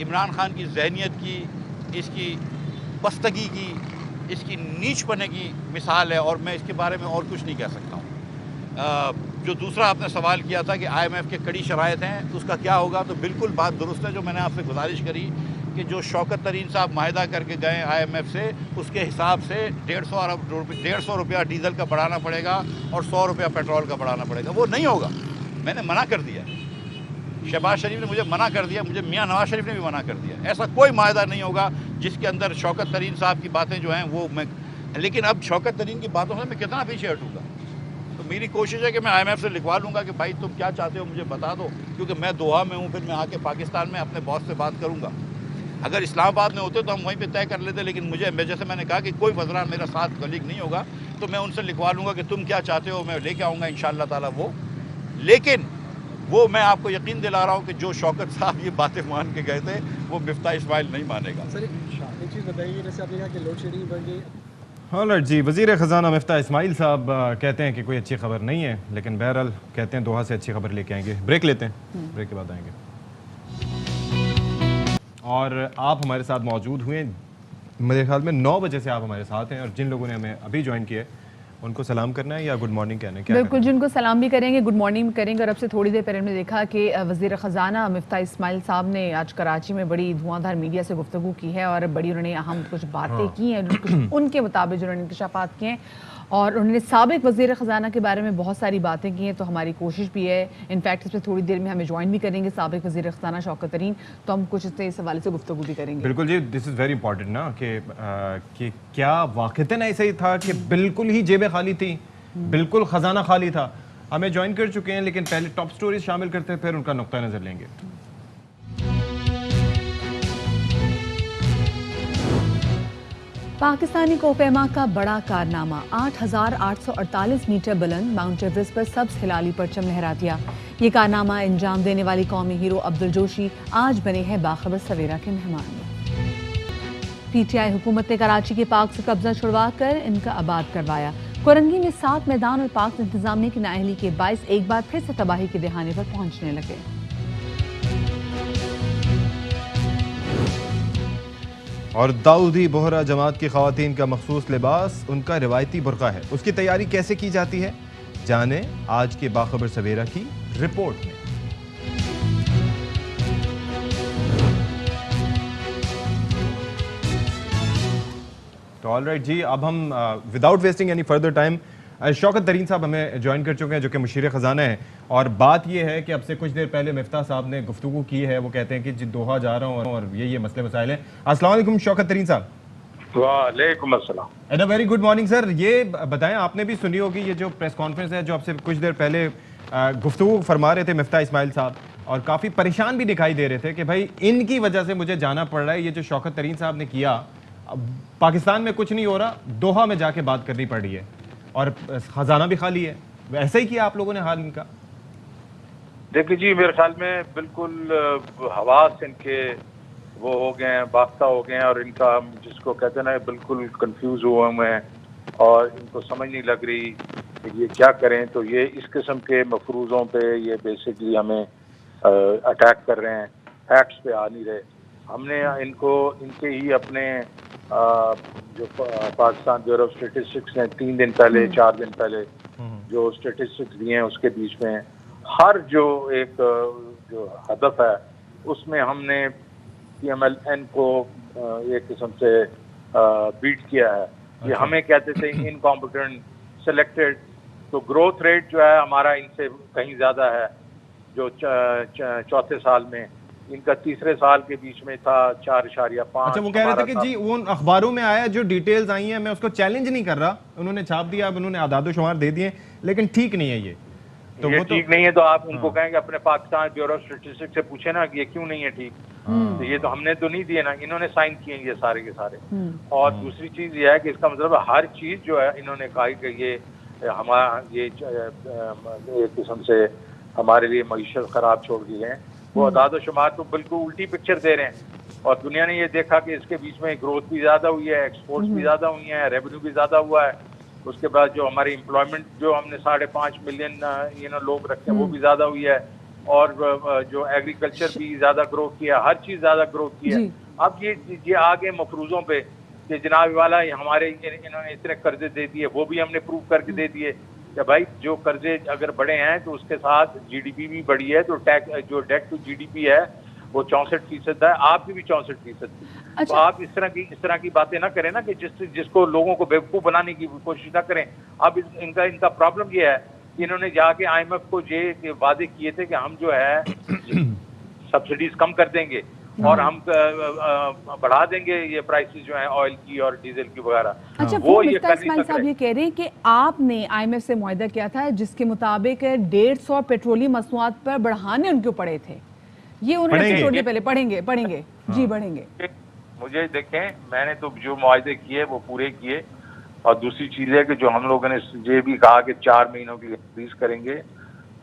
عمران خان کی ذہنیت کی، اس کی بستگی کی، اس کی نیچ پنے کی مثال ہے، اور میں اس کے بارے میں اور کچھ نہیں کہہ سکتا ہوں۔ جو دوسرا آپ نے سوال کیا تھا کہ آئی ایم ایف کے کڑی شرائط ہیں تو اس کا کیا ہوگا، تو بالکل بات درست ہے جو میں نے آپ سے گزارش کری کہ جو شوکت ترین صاحب معاہدہ کر کے گئے آئی ایم ایف سے، اس کے حساب سے 150 روپیہ ڈیزل کا بڑھانا پڑے گا اور 100 روپیہ پیٹرول کا بڑھانا پڑے گا، وہ نہیں ہوگا۔ میں نے منع کر دیا، شہباز شریف نے مجھے منع کر دیا، مجھے میاں نواز شریف نے بھی منع کر دیا، ایسا کوئی معاہدہ نہیں ہوگا جس کے اندر شوکت ترین صاحب کی باتیں جو ہیں وہ میں، لیکن اب شوکت ترین کی باتوں سے میں کتنا پیچھے ہٹوں گا؟ تو میری کوشش ہے کہ میں آئی ایم ایف سے لکھوا لوں گا کہ بھائی تم کیا چاہتے ہو مجھے بتا دو، کیونکہ میں دوحہ میں ہوں، پھر میں آ کے پاکستان میں اپنے باس سے بات کروں گا۔ اگر اسلام آباد میں ہوتے تو ہم وہیں پہ طے کر لیتے، لیکن مجھے جیسے میں نے کہا کہ کوئی وزراء میرا ساتھ کلیگ نہیں ہوگا، تو میں ان سے لکھوا لوں گا کہ تم کیا چاہتے ہو، میں لے کے آؤں گا انشاءاللہ تعالیٰ وہ۔ لیکن وہ میں آپ کو یقین دلا رہا ہوں کہ جو شوکت صاحب یہ باتیں مان کے گئے تھے وہ مفتاح اسماعیل نہیں مانے گا۔ سر ایک چیز بتائیے، جیسے آپ نے کہا کہ لوڈ شیڈنگ بڑھ گئی۔ آلرائٹ جی، وزیر خزانہ مفتاح اسماعیل صاحب کہتے ہیں کہ کوئی اچھی خبر نہیں ہے، لیکن بہرحال کہتے ہیں دوحہ سے اچھی خبر لے کے آئیں گے۔ بریک لیتے ہیں، بریک کے بعد آئیں گے۔ اور آپ ہمارے ساتھ موجود ہوئے، میرے خیال میں 9 بجے سے آپ ہمارے ساتھ ہیں، اور جن لوگوں نے ہمیں ابھی جوائن کیا ہے ان کو سلام کرنا ہے یا گڈ مارننگ کہنا ہے؟ بالکل، جن کو سلام بھی کریں گے، گڈ مارننگ کریں گے۔ اور اب سے تھوڑی دیر پہلے ہم نے دیکھا کہ وزیر خزانہ مفتاح اسماعیل صاحب نے آج کراچی میں بڑی دھواں دھار میڈیا سے گفتگو کی ہے، اور بڑی انہوں نے اہم کچھ باتیں کی ہیں، کچھ ان کے مطابق جو انہوں نے انکشافات کیے ہیں، اور انہوں نے سابق وزیر خزانہ کے بارے میں بہت ساری باتیں کی ہیں۔ تو ہماری کوشش بھی ہے، انفیکٹ اس میں تھوڑی دیر میں ہمیں جوائن بھی کریں گے سابق وزیر خزانہ شوکت ترین، تو ہم کچھ اس حوالے سے گفتگو بھی کریں گے۔ بالکل جی، دس از ویری امپورٹنٹ نا کہ کیا واقعتاً ایسا ہی تھا کہ بالکل ہی جیبیں خالی تھیں، بالکل خزانہ خالی تھا؟ ہمیں جوائن کر چکے ہیں، لیکن پہلے ٹاپ سٹوریز شامل کرتے ہیں، پھر ان کا نقطہ نظر لیں گے۔ پاکستانی کوپیما کا بڑا کارنامہ، 8,848 میٹر بلند ماؤنٹ ایوریسٹ پر سبز ہلالی پرچم لہرا دیا۔ یہ کارنامہ انجام دینے والی قومی ہیرو عبدالجوشی آج بنے ہیں باخبر سویرا کے مہمان۔ پی ٹی آئی حکومت نے کراچی کے پارک سے قبضہ چھڑوا کر ان کا آباد کروایا۔ کورنگی میں 7 میدان اور پارک انتظامیہ کی نااہلی کے باعث ایک بار پھر سے تباہی کے دہانے پر پہنچنے لگے۔ اور داؤدی بوہرا جماعت کی خواتین کا مخصوص لباس ان کا روایتی برقع ہے، اس کی تیاری کیسے کی جاتی ہے؟ جانیں آج کے باخبر سویرا کی رپورٹ میں۔ تو آل رائٹ جی، اب ہم without wasting any further time, Shaukat Tareen صاحب ہمیں جوائن کر چکے ہیں جو کہ مشیر خزانہ ہیں، اور بات یہ ہے کہ اب سے کچھ دیر پہلے مفتاح صاحب نے گفتگو کی ہے، وہ کہتے ہیں کہ جی دوحہ جا رہا ہوں اور یہ مسئلے مسائل ہیں۔ السلام علیکم شوکت ترین صاحب۔ وعلیکم السلام۔ And a very good morning sir. یہ بتائیں، آپ نے بھی سنی ہوگی یہ جو پریس کانفرنس ہے جو اب سے کچھ دیر پہلے گفتگو فرما رہے تھے مفتاح اسماعیل صاحب، اور کافی پریشان بھی دکھائی دے رہے تھے کہ بھائی ان کی وجہ سے مجھے جانا پڑ رہا ہے، یہ جو شوکت ترین صاحب نے کیا، پاکستان میں کچھ نہیں ہو رہا، دوحہ میں جا کے بات کرنی پڑ رہی ہے، اور خزانہ بھی خالی ہے۔ ایسا ہی کیا آپ لوگوں نے حال ان کا؟ دیکھیے جی، میرے خیال میں بالکل حواس ان کے وہ ہو گئے ہیں، باختہ ہو گئے ہیں، اور ان کا جس کو کہتے ہیں نا بالکل کنفیوز ہوئے ہیں، اور ان کو سمجھ نہیں لگ رہی کہ یہ کیا کریں۔ تو یہ اس قسم کے مفروضوں پہ یہ بیسکلی ہمیں اٹیک کر رہے ہیں، فیکٹس پہ آ نہیں رہے۔ ہم نے ان کو ان کے ہی اپنے جو پاکستان بیورو آف اسٹیٹسٹکس نے 3 دن پہلے 4 دن پہلے جو اسٹیٹسٹکس دیے ہیں اس کے بیچ میں ہر جو ایک جو ہدف ہے اس میں ہم نے پی ایم ایل این کو ایک قسم سے بیٹ کیا ہے۔ یہ ہمیں کہتے تھے انکمپیٹنٹ سلیکٹڈ، تو گروتھ ریٹ جو ہے ہمارا ان سے کہیں زیادہ ہے، جو چوتھے سال میں ان کا تیسرے سال کے بیچ میں تھا 4.5۔ اچھا، وہ کہہ رہے تھے کہ جی وہ اخباروں میں آیا جو ڈیٹیلز آئی ہیں میں اس کو چیلنج نہیں کر رہا، انہوں نے چھاپ دیا، اب انہوں نے اعداد و شمار دے دیے، لیکن ٹھیک نہیں ہے یہ تو وہ ٹھیک نہیں ہے۔ تو آپ ان کو کہیں کہ اپنے پاکستان بیورو آف اسٹیٹسٹکس سے پوچھیں نا کہ یہ کیوں نہیں ہے ٹھیک، تو یہ تو ہم نے تو نہیں دیے نا، انہوں نے سائن کیے ہیں یہ سارے کے سارے۔ اور دوسری چیز یہ ہے کہ اس کا مطلب ہر چیز جو ہے انہوں نے کہا کہ یہ ہمارا یہ ایک قسم سے ہمارے لیے معیشت خراب چھوڑ دی ہے۔ وہ اعداد و شمار تو بالکل الٹی پکچر دے رہے ہیں، اور دنیا نے یہ دیکھا کہ اس کے بیچ میں گروتھ بھی زیادہ ہوئی ہے، ایکسپورٹس بھی زیادہ ہوئی ہیں، ریونیو بھی زیادہ ہوا ہے، اس کے بعد جو ہماری امپلائمنٹ جو ہم نے 5.5 ملین لوگ رکھے ہیں وہ بھی زیادہ ہوئی ہے، اور جو ایگریکلچر بھی زیادہ گرو کیا, ہر چیز زیادہ گرو کیا. اب یہ آگے مفروضوں پہ کہ جناب والا ہمارے انہوں نے اتنے قرضے دے دیے, وہ بھی ہم نے پروف کر کے دے دیے کہ بھائی جو قرضے اگر بڑے ہیں تو اس کے ساتھ جی ڈی پی بھی بڑی ہے, تو جو debt to G D P ہے وہ 64% ہے, آپ کی بھی 64%. تو آپ اس طرح کی باتیں نہ کریں نا کہ جس کو لوگوں کو بیوقوف بنانے کی کوشش نہ کریں. اب ان کا پرابلم یہ ہے کہ انہوں نے جا کے آئی ایم ایف کو یہ وعدے کیے تھے کہ ہم جو ہے سبسڈیز کم کر دیں گے اور ہم بڑھا دیں گے یہ پرائسز جو ہیں آئل کی اور ڈیزل کی وغیرہ. اچھا, وہ مفتاح اسماعیل صاحب یہ کہہ رہے ہیں کہ آپ نے آئی ایم ایف سے معاہدہ کیا تھا جس کے مطابق 150 پیٹرولیم مصنوعات پر بڑھانے ان کو پڑے تھے. یہ انہوں نے چھوڑنے پہلے پڑھیں گے جی بڑھیں گے. مجھے دیکھیں, میں نے تو جو معاہدے کیے وہ پورے کیے, اور دوسری چیز ہے کہ جو ہم لوگوں نے یہ بھی کہا کہ 4 مہینوں کی انکریز کریں گے,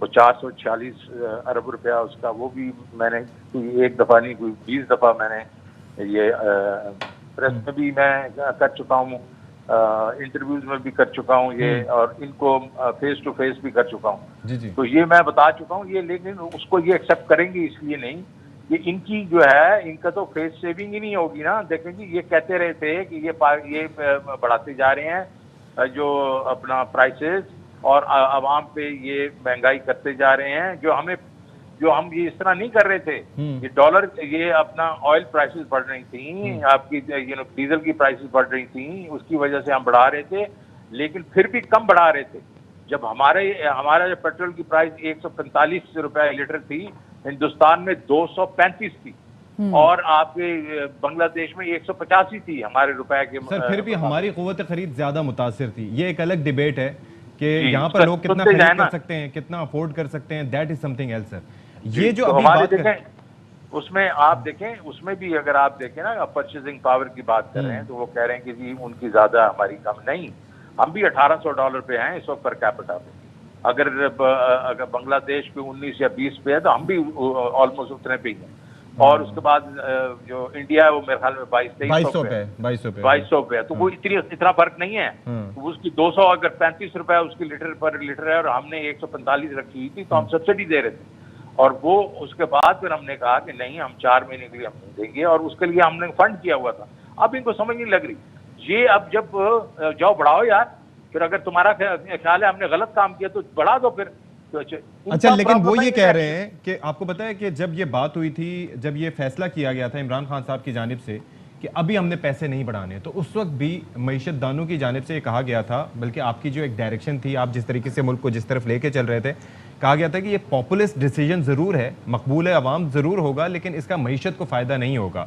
وہ 446 ارب روپیہ اس کا, وہ بھی میں نے ایک دفعہ نہیں کوئی 20 دفعہ میں نے یہ پریس میں بھی میں کر چکا ہوں, انٹرویوز میں بھی کر چکا ہوں یہ, اور ان کو فیس ٹو فیس بھی کر چکا ہوں. تو یہ میں بتا چکا ہوں یہ, لیکن اس کو یہ ایکسیپٹ کریں گے اس لیے نہیں کہ ان کی جو ہے ان کا تو فیس سیونگ ہی نہیں ہوگی نا. دیکھیں جی, یہ کہتے رہے تھے کہ یہ بڑھاتے جا رہے ہیں جو اپنا پرائسز, اور عوام پہ یہ مہنگائی کرتے جا رہے ہیں. جو ہم یہ اس طرح نہیں کر رہے تھے, یہ ڈالر یہ اپنا آئل پرائسز بڑھ رہی تھیں, آپ کی ڈیزل کی پرائسز بڑھ رہی تھیں, اس کی وجہ سے ہم بڑھا رہے تھے, لیکن پھر بھی کم بڑھا رہے تھے. جب ہمارا جو پیٹرول کی پرائس 145 روپے لیٹر تھی, ہندوستان میں 235 تھی, اور آپ کے بنگلہ دیش میں 185 تھی ہمارے روپے کے. سر پھر بھی ہماری قوت خرید زیادہ متاثر تھی. یہ ایک الگ ڈیبیٹ ہے کہ یہاں پر لوگ کتنا خرید کر سکتے ہیں, کتنا افورڈ کر سکتے ہیں, دیٹ از سمتھنگ ایلس. سر یہ جو ابھی بات دیکھیں اس میں آپ دیکھیں, اس میں بھی اگر آپ دیکھیں نا پرچیزنگ پاور کی بات کر رہے ہیں, تو وہ کہہ رہے ہیں کہ جی ان کی زیادہ ہماری کم نہیں. ہم بھی $1800 پہ ہیں اس وقت پر کیپٹا پہ. اگر بنگلہ دیش پہ 19 یا 20 پہ ہے تو ہم بھی آلموسٹ اتنے پہ ہی ہیں. اور اس کے بعد جو انڈیا ہے وہ میرے خیال میں 2200 پہ ہے, تو وہ اتنا فرق نہیں ہے. اس کی 200 اگر 35 روپے اس کی لیٹر پر لیٹر ہے, اور ہم نے 145 رکھی ہوئی تھی, تو ہم سبسڈی دے رہے تھے. اور وہ اس کے بعد پھر ہم نے کہا کہ نہیں, ہم 4 مہینے کے لیے ہم نہیں دیں گے, اور اس کے لیے ہم نے فنڈ کیا ہوا تھا. اب ان کو سمجھ نہیں لگ رہی یہ. اب جب جاؤ بڑھاؤ یار, پھر اگر تمہارا خیال ہے ہم نے غلط کام کیا تو بڑھا دو پھر. اچھا, لیکن وہ یہ کہہ رہے ہیں کہ آپ کو پتا ہے کہ جب یہ بات ہوئی تھی, جب یہ فیصلہ کیا گیا تھا عمران خان صاحب کی جانب سے کہ ابھی ہم نے پیسے نہیں بڑھانے, تو اس وقت بھی معیشت دانوں کی جانب سے یہ کہا گیا تھا, بلکہ آپ کی جو ایک ڈائریکشن تھی, آپ جس طریقے سے ملک کو جس طرف لے کے چل رہے تھے, کہا گیا تھا کہ یہ پاپولسٹ ڈیسیجن ضرور ہے, مقبول عوام ضرور ہوگا, لیکن اس کا معیشت کو فائدہ نہیں ہوگا.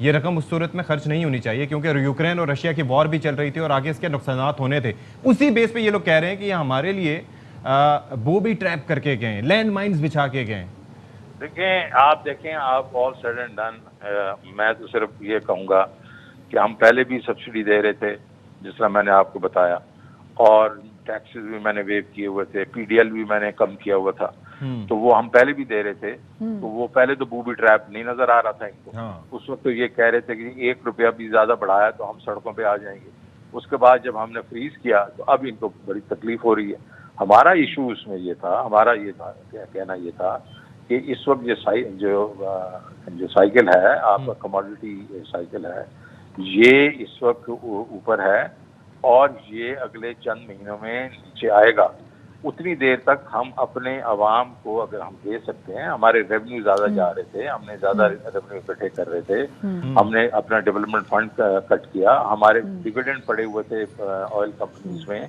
یہ رقم اس صورت میں خرچ نہیں ہونی چاہیے, کیونکہ یوکرین اور رشیا کی وار بھی چل رہی تھی اور آگے اس کے نقصانات ہونے تھے. اسی بیس پہ یہ لوگ کہہ رہے ہیں کہ یہ ہمارے لیے وہ بھی ٹریپ کر کے گئے, لینڈ مائنز بچھا کے گئے. دیکھیں آپ آل سیڈ اینڈ ڈن, میں تو صرف یہ کہوں گا کہ ہم پہلے بھی سبسڈی دے رہے تھے جس طرح میں نے آپ کو بتایا, اور ٹیکسز بھی میں نے ویو کیے ہوئے تھے, پی ڈی ایل بھی میں نے کم کیا ہوا تھا, تو وہ ہم پہلے بھی دے رہے تھے. تو وہ پہلے تو بوبی ٹریپ نہیں نظر آ رہا تھا ان کو. اس وقت تو یہ کہہ رہے تھے کہ 1 روپیہ بھی زیادہ بڑھایا تو ہم سڑکوں پہ آ جائیں گے. اس کے بعد جب ہم نے فریز کیا تو اب ان کو بڑی تکلیف ہو رہی ہے. ہمارا ایشو اس میں یہ تھا, ہمارا یہ تھا کہنا یہ تھا کہ اس وقت جو سائیکل ہے آپ کا کموڈٹی سائیکل ہے, یہ اس وقت اوپر ہے, اور یہ اگلے چند مہینوں میں نیچے آئے گا. اتنی دیر تک ہم اپنے عوام کو اگر ہم دے سکتے ہیں, ہمارے ریونیو زیادہ جا رہے تھے, ہم نے زیادہ ریونیو اکٹھے کر رہے تھے, ہم نے اپنا ڈیولپمنٹ فنڈ کٹ کیا, ہمارے ڈیویڈنڈ پڑے ہوئے تھے آئل کمپنیز میں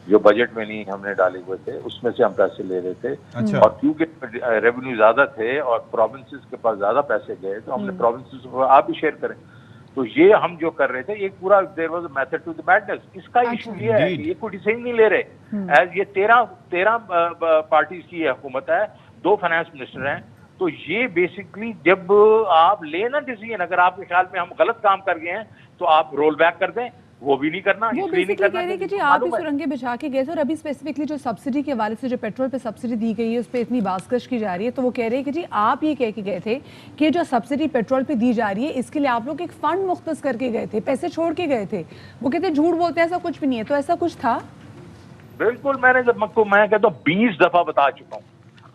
جو بجٹ میں نہیں ہم نے ڈالے ہوئے تھے, اس میں سے ہم پیسے لے رہے تھے. اور کیونکہ ریونیو زیادہ تھے اور پروونسز کے پاس زیادہ پیسے گئے, تو ہم نے پروونسز کو آپ بھی شیئر کریں. تو یہ ہم جو کر رہے تھے, ایک پورا there was a method to the madness. اس کا ایشو یہ ہے کہ یہ کوئی ڈیسیژن نہیں لے رہے. ایز یہ 13 پارٹیز کی حکومت ہے, 2 فائنانس منسٹر ہیں, تو یہ بیسکلی جب آپ لے نا ڈیسیژن, اگر آپ کے خیال میں ہم غلط کام کر گئے ہیں تو آپ رول بیک کر دیں, وہ بھی نہیں کرنا. وہ بیسکلی کہہ رہے ہیں کہ جی آپ اس سرنگیں بچھا کے گئے تھے, اور ابھی اسپیسیفکلی جو سبسڈی کے حوالے سے جو پیٹرول پہ سبسڈی دی گئی ہے اس پہ اتنی بازکش کی جا رہی ہے, تو وہ کہہ رہے ہیں کہ جی آپ یہ کہہ کے گئے تھے کہ جو سبسڈی پیٹرول پہ دی جا رہی ہے اس کے لیے آپ لوگ ایک فنڈ مختص کر کے گئے تھے, پیسے چھوڑ کے گئے تھے. وہ کہتے ہیں جھوٹ بولتے ہیں, ایسا کچھ بھی نہیں ہے. تو ایسا کچھ تھا؟ بالکل, میں کہتا ہوں 20 دفعہ بتا چکا ہوں.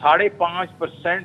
5.5%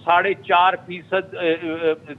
4.5%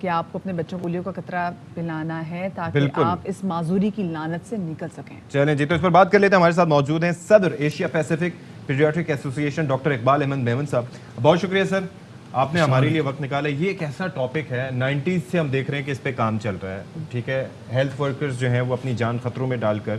کہ آپ کو اپنے بچوں کو پولیو کا قطرہ پلانا ہے تاکہ بالکل. آپ اس معذوری کی لعنت سے نکل سکیں. چلیں جی، تو اس پر بات کر لیتے ہیں. ہمارے ساتھ موجود ہیں صدر ایشیا پیسیفک پیڈیاٹرک ایسوسی ایشن ڈاکٹر اقبال احمد میمن صاحب. بہت شکریہ سر، آپ نے ہمارے لیے وقت نکالا. یہ ایک ایسا ٹاپک ہے 90s سے ہم دیکھ رہے ہیں کہ اس پہ کام چل رہا ہے. ٹھیک ہے، ہیلتھ ورکرز جو ہیں وہ اپنی جان خطروں میں ڈال کر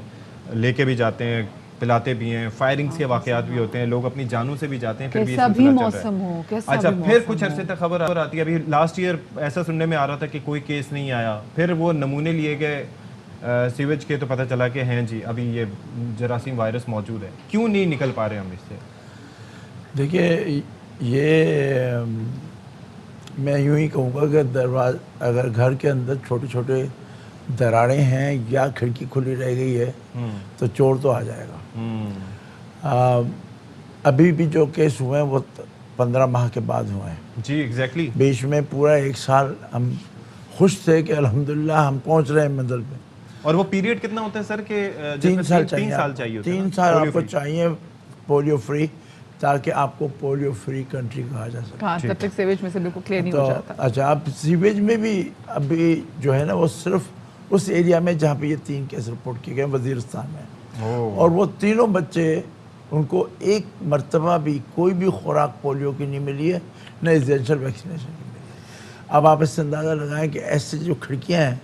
لے کے بھی جاتے ہیں، پلاتے بھی ہیں، فائرنگز کے واقعات بھی ہوتے ہیں، لوگ اپنی جانوں سے بھی جاتے ہیں. پھر بھی یہ کیسا بھی سلسلہ چل موسم رہا ہو، ہے. کیسا اچھا، بھی پھر موسم کچھ عرصے تک خبر آتی ہے. ابھی لاسٹ ایئر ایسا سننے میں آ رہا تھا کہ کوئی کیس نہیں آیا، پھر وہ نمونے لیے گئے سیویج کے تو پتہ چلا کہ ہیں جی ابھی یہ جراثیم وائرس موجود ہے. کیوں نہیں نکل پا رہے ہم اس سے؟ دیکھیے، یہ میں یوں ہی کہوں گا کہ اگر گھر کے اندر چھوٹے چھوٹے دراڑیں ہیں یا کھڑکی کھلی رہ گئی ہے تو چور تو آ جائے گا. ابھی بھی جو کیس ہوئے ہیں وہ 15 ماہ کے بعد ہوئے ہیں. جی ایگزیکٹلی. بیچ میں پورا 1 سال ہم خوش تھے کہ الحمدللہ ہم پہنچ رہے ہیں منزل پہ. اور وہ پیریڈ کتنا ہوتا ہے سر کہ 3 سال چاہیے. 3 سال چاہیے ہوتا ہے. 3 سال آپ کو چاہیے پولیو فری، تاکہ آپ کو پولیو فری کنٹری کہا جا سکے. ہاں، تب تک سیویج میں سے بالکل کلیئر نہیں ہو جاتا. اچھا، اب سیویج میں بھی ابھی جو ہے نا وہ صرف اس ایریا میں جہاں پہ یہ 3 کیس رپورٹ کیے گئے وزیرستان میں، اور وہ تینوں بچے ان کو ایک مرتبہ بھی کوئی بھی خوراک پولیو کی نہیں ملی ہے، نہ ایسنشل ویکسینیشن کی ملی ہے. اب آپ اس سے اندازہ لگائیں کہ ایسے جو کھڑکیاں ہیں،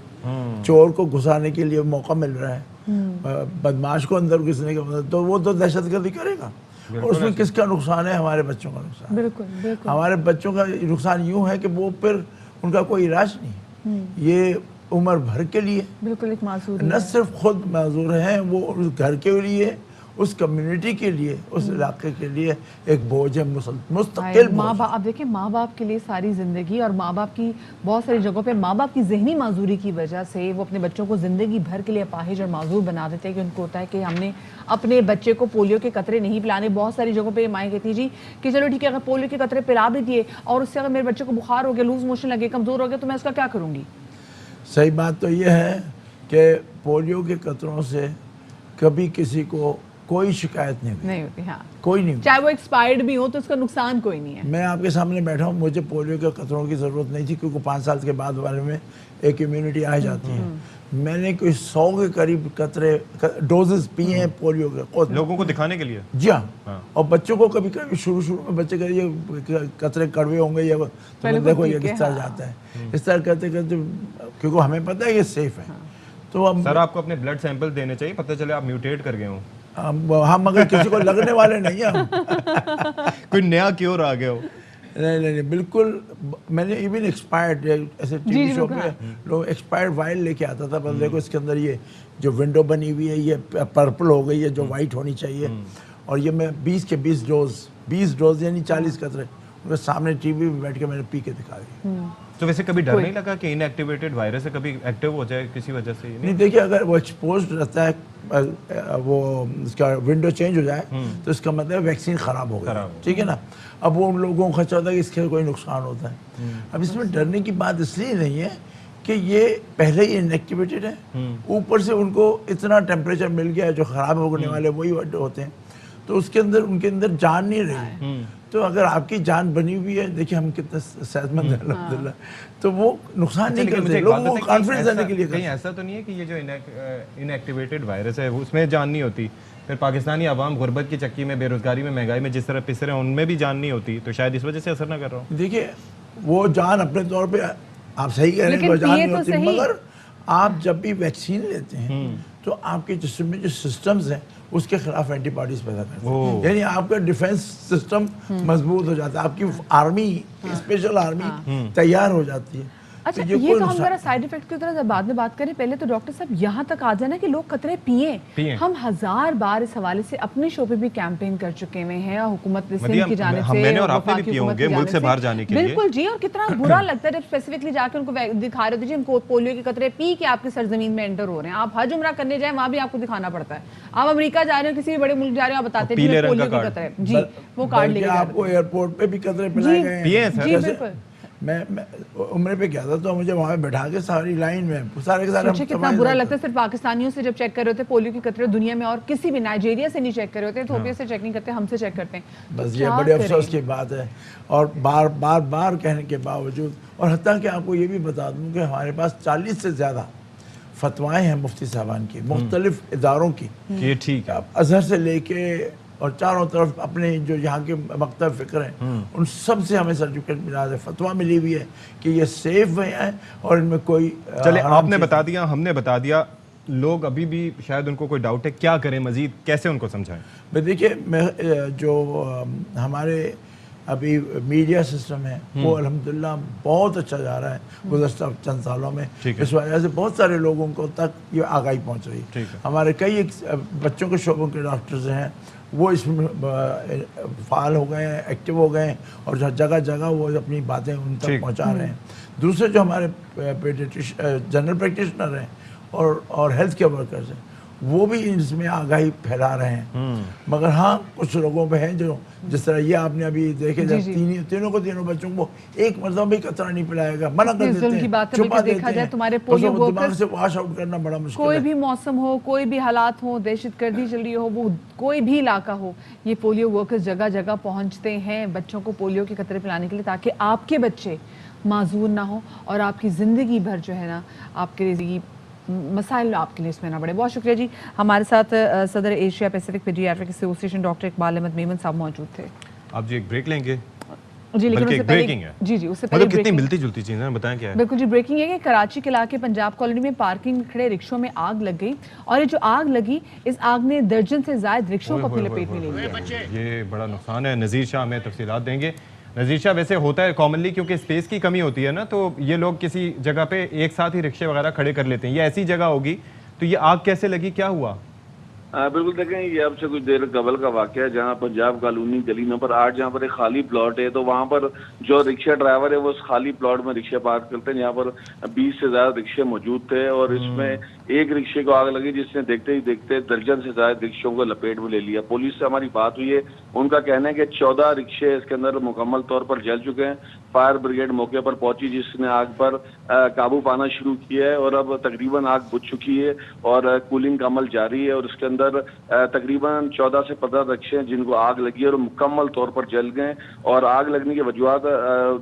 چور کو گھسانے کے لیے موقع مل رہا ہے، بدماش کو اندر گھسنے کا مطلب، تو وہ تو دہشت گردی کرے گا. اور اس میں کس کا نقصان ہے؟ ہمارے بچوں کا نقصان. بالکل بالکل. ہمارے بچوں کا نقصان یوں ہے کہ وہ پھر ان کا کوئی علاج نہیں. یہ عمر بھر کے لیے بالکل ایک معذور نہ صرف خود معذور ہیں، وہ اس گھر کے لیے، اس کمیونٹی کے لیے، اس علاقے کے لیے ایک بوجھ ہے، مستقل ماں باپ. اب دیکھیں، ماں باپ کے لیے ساری زندگی، اور ماں باپ کی بہت ساری جگہوں پہ ماں باپ کی ذہنی معذوری کی وجہ سے وہ اپنے بچوں کو زندگی بھر کے لیے اپاہج اور معذور بنا دیتے ہیں کہ ان کو ہوتا ہے کہ ہم نے اپنے بچے کو پولیو کے قطرے نہیں پلانے. بہت ساری جگہوں پہ مائیں کہتی جی کہ چلو ٹھیک ہے، اگر پولیو کے قطرے پلا بھی دیے اور اس سے اگر میرے بچے کو بخار ہو گیا، لوز موشن لگے، کمزور ہو گیا، تو میں اس کا کیا کروں گی؟ صحیح بات تو یہ ہے کہ پولیو کے قطروں سے کبھی کسی کو کوئی شکایت نہیں ہوتی. ہاں، کوئی نہیں، چاہے وہ ایکسپائرڈ بھی ہو تو اس کا نقصان کوئی نہیں ہے. میں آپ کے سامنے بیٹھا ہوں، مجھے پولیو کے قطروں کی ضرورت نہیں تھی، کیونکہ 5 سال کے بعد والے میں ایک امیونٹی آ جاتی ہے. میں نے کوئی 100 کے قریب قطرے ڈوزز پیے ہیں پولیو کے، لوگوں کو دکھانے کے لیے. جی ہاں. اور بچوں کو کبھی کبھی شروع میں بچے کہ یہ قطرے کڑوے ہوں گے، یا تو دیکھو یہ کس طرح جاتا ہے، اس طرح کرتے کرتے، کیونکہ ہمیں پتہ ہے یہ سیف ہے. تو سر آپ کو اپنے بلڈ سیمپل دینے چاہیے، پتہ چلے آپ میوٹیٹ کر گئے ہوں. ہم اگر کسی کو لگنے والے نہیں ہیں، کوئی نیا کیور آ گیا ہو. نہیں بالکل. میں نے ایون ایکسپائرڈ ایسے ٹی وی شو پہ لوگ ایکسپائرڈ وائل لے کے آتا تھا، پر دیکھو اس کے اندر یہ جو ونڈو بنی ہوئی ہے یہ پرپل ہو گئی ہے جو وائٹ ہونی چاہیے. اور یہ میں 20 کے 20 ڈوز یعنی 40 قطرے ان کے سامنے ٹی وی میں بیٹھ کے میں نے پی کے دکھا دی. تو ویسے کبھی ڈر نہیں لگا کہ ان ایکٹیویٹڈ وائرس ہے کبھی ایکٹیو ہو جائے کسی وجہ سے؟ نہیں، دیکھیے اگر وہ ایکسپوزڈ رہتا ہے، وہ اس کا ونڈو چینج ہو جائے تو اس کا مطلب ویکسین خراب ہو گئی. ٹھیک ہے نا. اب وہ ان لوگوں کو خدشہ ہوتا ہے کہ اس کے کوئی نقصان ہوتا ہے. اب اس میں ڈرنے کی بات اس لیے نہیں ہے کہ یہ پہلے ہی انیکٹیویٹڈ ہے، اوپر سے ان کو اتنا ٹیمپریچر مل گیا ہے، جو خراب ہونے والے وہی ہوتے ہیں، تو اس کے اندر ان کے اندر جان نہیں رہی. تو اگر آپ کی جان بنی ہوئی ہے، دیکھیے ہم کتنے صحت مند ہیں الحمدللہ، تو وہ نقصان نہیں کرتے. لوگوں کو کانفیڈنس دینے کے لیے. کہیں ایسا تو نہیں ہے کہ یہ جو ان ایکٹیویٹڈ وائرس ہے اس میں جان نہیں ہوتی، پھر پاکستانی عوام غربت کی چکی میں، بے روزگاری میں، مہنگائی میں جس طرح پس رہے ہیں ان میں بھی جان نہیں ہوتی، تو شاید اس وجہ سے اثر نہ کر رہا ہوں. دیکھیے وہ جان اپنے طور پہ آپ صحیح کہہ رہے ہیں، وہ جان نہیں ہوتی، مگر آپ جب بھی ویکسین لیتے ہیں تو آپ کے جسم میں جو سسٹمز ہیں اس کے خلاف اینٹی باڈیز پیدا کرتے ہیں، یعنی آپ کا ڈیفینس سسٹم مضبوط ہو جاتا ہے، آپ کی آرمی، اسپیشل آرمی تیار ہو جاتی ہے. اچھا، یہ تو ہم ذرا سائیڈ افیکٹ کی طرح بعد میں بات کریں، پہلے تو ڈاکٹر صاحب یہاں تک آ جانا کہ لوگ قطرے پئیں. ہم 1000 بار اس حوالے سے اپنے شو پہ بھی کیمپین کر چکے ہوئے ہیں، حکومت سندھ کی جانب سے، میں نے اور آپ نے بھی پیے ہوں گے ملک سے باہر جانے کے لیے. بالکل جی. اور کتنا برا لگتا ہے جب اسپیسیفکلی جا کے ان کو دکھا رہے ہوتے جی ہم کو پولیو کے قطرے پی کے آپ کی سرزمین میں انٹر ہو رہے ہیں. آپ حج عمرہ کرنے جائیں وہاں بھی آپ کو دکھانا پڑتا ہے. آپ امریکہ جا رہے ہیں، کسی بھی بڑے ملک جا رہے ہیں، آپ بتاتے ہیں پولیو کے قطرے، جی وہ کارڈ لے کے آپ کو ایئرپورٹ پہ بھی قطرے پلائے گئے ہیں. جی بالکل. میں عمرے پہ گیا تھا تو مجھے وہاں بٹھا کے ساری لائن میں سارے کے سارے سوچے کتنا برا لگتا ہے. صرف پاکستانیوں سے جب چیک کر رہے ہوتے پولیو کی قطرے دنیا میں اور کسی بھی نائجیریا سے نہیں چیک کر رہے ہوتے, ایتھوپیا سے چیک نہیں کرتے, ہم سے چیک کرتے ہیں. بس یہ بڑے افسوس کی بات ہے. اور بار کہنے کے باوجود, اور حتیٰ کہ آپ کو یہ بھی بتا دوں کہ ہمارے پاس 40 سے زیادہ فتوائیں ہیں مفتی صاحبان کی مختلف اداروں کی. یہ ٹھیک ہے, ازہر سے لے کے اور چاروں طرف اپنے جو یہاں کے مکتب فکر ہیں ان سب سے ہمیں سرٹیفکیٹ ملا ہے, فتویٰ ملی ہوئی ہے کہ یہ سیف ہوئے ہیں اور ان میں کوئی. چلے آپ نے بتا دیا, ہم نے بتا دیا, لوگ ابھی بھی شاید ان کو کوئی ڈاؤٹ ہے, کیا کریں مزید, کیسے ان کو سمجھائیں؟ دیکھیے جو ہمارے ابھی میڈیا سسٹم ہے وہ الحمدللہ بہت اچھا جا رہا ہے گزشتہ چند سالوں میں. اس وجہ سے بہت سارے لوگوں کو تک یہ آگاہی پہنچ رہی ہے. ہمارے کئی بچوں کے شعبوں کے ڈاکٹرز ہیں وہ اس میں فعال ہو گئے ہیں, ایکٹیو ہو گئے ہیں, اور جگہ جگہ وہ اپنی باتیں ان تک پہنچا رہے ہیں. دوسرے جو ہمارے جنرل پریکٹیشنر ہیں اور ہیلتھ کیئر ورکرز ہیں وہ بھی اس میں آگاہی پھیلا رہے ہیں. مگر ہاں کچھ لوگوں پہ ہیں جو جس طرح یہ آپ نے ابھی دیکھے جب تینوں بچوں کو ایک مرتبہ بھی قطرہ نہیں پلائے گا, منع کر دیتے ہیں, چھپا دیتے ہیں. تمہارے پولیو دماغ سے واش آؤٹ کرنا بڑا مشکل ہے. کوئی بھی موسم ہو, کوئی بھی حالات ہو, دہشت گردی چل رہی ہو, وہ کوئی بھی علاقہ ہو, یہ پولیو ورکرز جگہ جگہ پہنچتے ہیں بچوں کو پولیو کے قطرے پلانے کے لیے, تاکہ آپ کے بچے معذور نہ ہوں اور آپ کی زندگی بھر جو ہے نا آپ کے زندگی مسائل آپ کے لیے اس میں نہ بڑھے. بہت شکریہ جی. ہمارے ساتھ صدر ایشیا پیسیفک پیڈیاٹرک ایسوسی ایشن ڈاکٹر اقبال احمد میمن صاحب موجود تھے. آپ جی ایک بریک لیں گے؟ جی لیکن اس سے پہلے جی اس سے پہلے کتنی ملتی جلتی چیزیں بتائیں کیا ہے؟ بالکل جی, بریکنگ ہے کہ کراچی کے علاقے پنجاب کالونی میں پارکنگ میں کھڑے رکشوں میں آگ لگ گئی, اور یہ جو آگ لگی اس آگ نے درجن سے زائد رکشوں کو اپنے لپیٹ میں لے لیا. یہ بڑا نقصان ہے. نذیر شاہ ہمیں تفصیلات دیں گے. نذیر شاہ, ویسے ہوتا ہے کامنلی کیونکہ اسپیس کی کمی ہوتی ہے نا, تو یہ لوگ کسی جگہ پہ ایک ساتھ ہی رکشے وغیرہ کھڑے کر لیتے ہیں, یہ ایسی جگہ ہوگی, تو یہ آگ کیسے لگی, کیا ہوا؟ بالکل دیکھیں, یہ اب سے کچھ دیر قبل کا واقعہ ہے جہاں پنجاب کالونی گلی نمبر 8 جہاں پر ایک خالی پلاٹ ہے, تو وہاں پر جو رکشہ ڈرائیور ہے وہ اس خالی پلاٹ میں رکشے پارک کرتے ہیں, جہاں پر 20 سے زیادہ رکشے موجود تھے, اور اس میں ایک رکشے کو آگ لگی جس نے دیکھتے ہی دیکھتے درجن سے زیادہ رکشوں کو لپیٹ میں لے لیا. پولیس سے ہماری بات ہوئی ہے, ان کا کہنا ہے کہ 14 رکشے اس کے اندر مکمل طور پر جل چکے ہیں. فائر بریگیڈ موقع پر پہنچی جس نے آگ پر قابو پانا شروع کیا ہے, اور اب تقریباً آگ بجھ چکی ہے اور کولنگ کا عمل جاری ہے, اور اس کے اندر تقریباً 14 سے 15 رکشے ہیں جن کو آگ لگی ہے اور مکمل طور پر جل گئے. اور آگ لگنے کی وجوہات,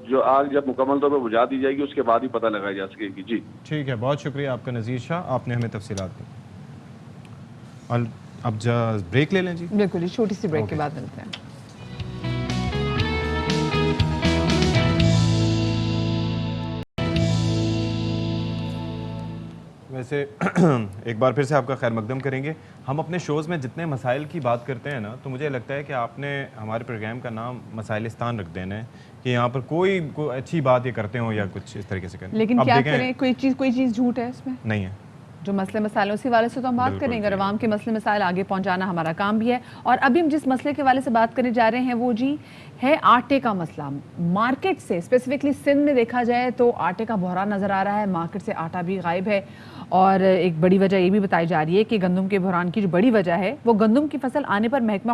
جو آگ جب مکمل طور پر بجھا دی جائے گی اس کے بعد ہی پتہ لگایا جا سکے گی. جی ٹھیک ہے, بہت شکریہ آپ کا نذیر شاہ, آپ نے ہمیں تفصیلات دی. اب بریک لے لیں جی. بالکل جی, چھوٹی سی بریک کے بعد ملتے ہیں. ویسے ایک بار پھر سے آپ کا خیر مقدم کریں گے. ہم اپنے شوز میں جتنے مسائل کی بات کرتے ہیں نا, تو مجھے لگتا ہے کہ آپ نے ہمارے پروگرام کا نام مسائلستان رکھ دینا ہے, کہ یہاں پر کوئی اچھی بات یہ کرتے ہوں یا کچھ اس طریقے سے کریں. لیکن کیا کریں, کوئی چیز جھوٹ ہے اس میں نہیں ہے. جو مسئلے مسائل اسی والے سے تو ہم بات کریں گے, اور عوام کے مسئلے مسائل آگے پہنچانا ہمارا کام بھی ہے. اور ابھی ہم جس مسئلے کے والے سے بات کرنے جا رہے ہیں وہ جی ہے آٹے کا مسئلہ. مارکیٹ سے اسپیسیفکلی سندھ میں دیکھا جائے تو آٹے کا بحران نظر آ رہا ہے, مارکیٹ سے آٹا بھی غائب ہے, اور ایک بڑی وجہ یہ بھی بتائی جا رہی ہے کہ گندم کے بحران کی جو بڑی وجہ ہے وہ گندم کی فصل آنے پر محکمہ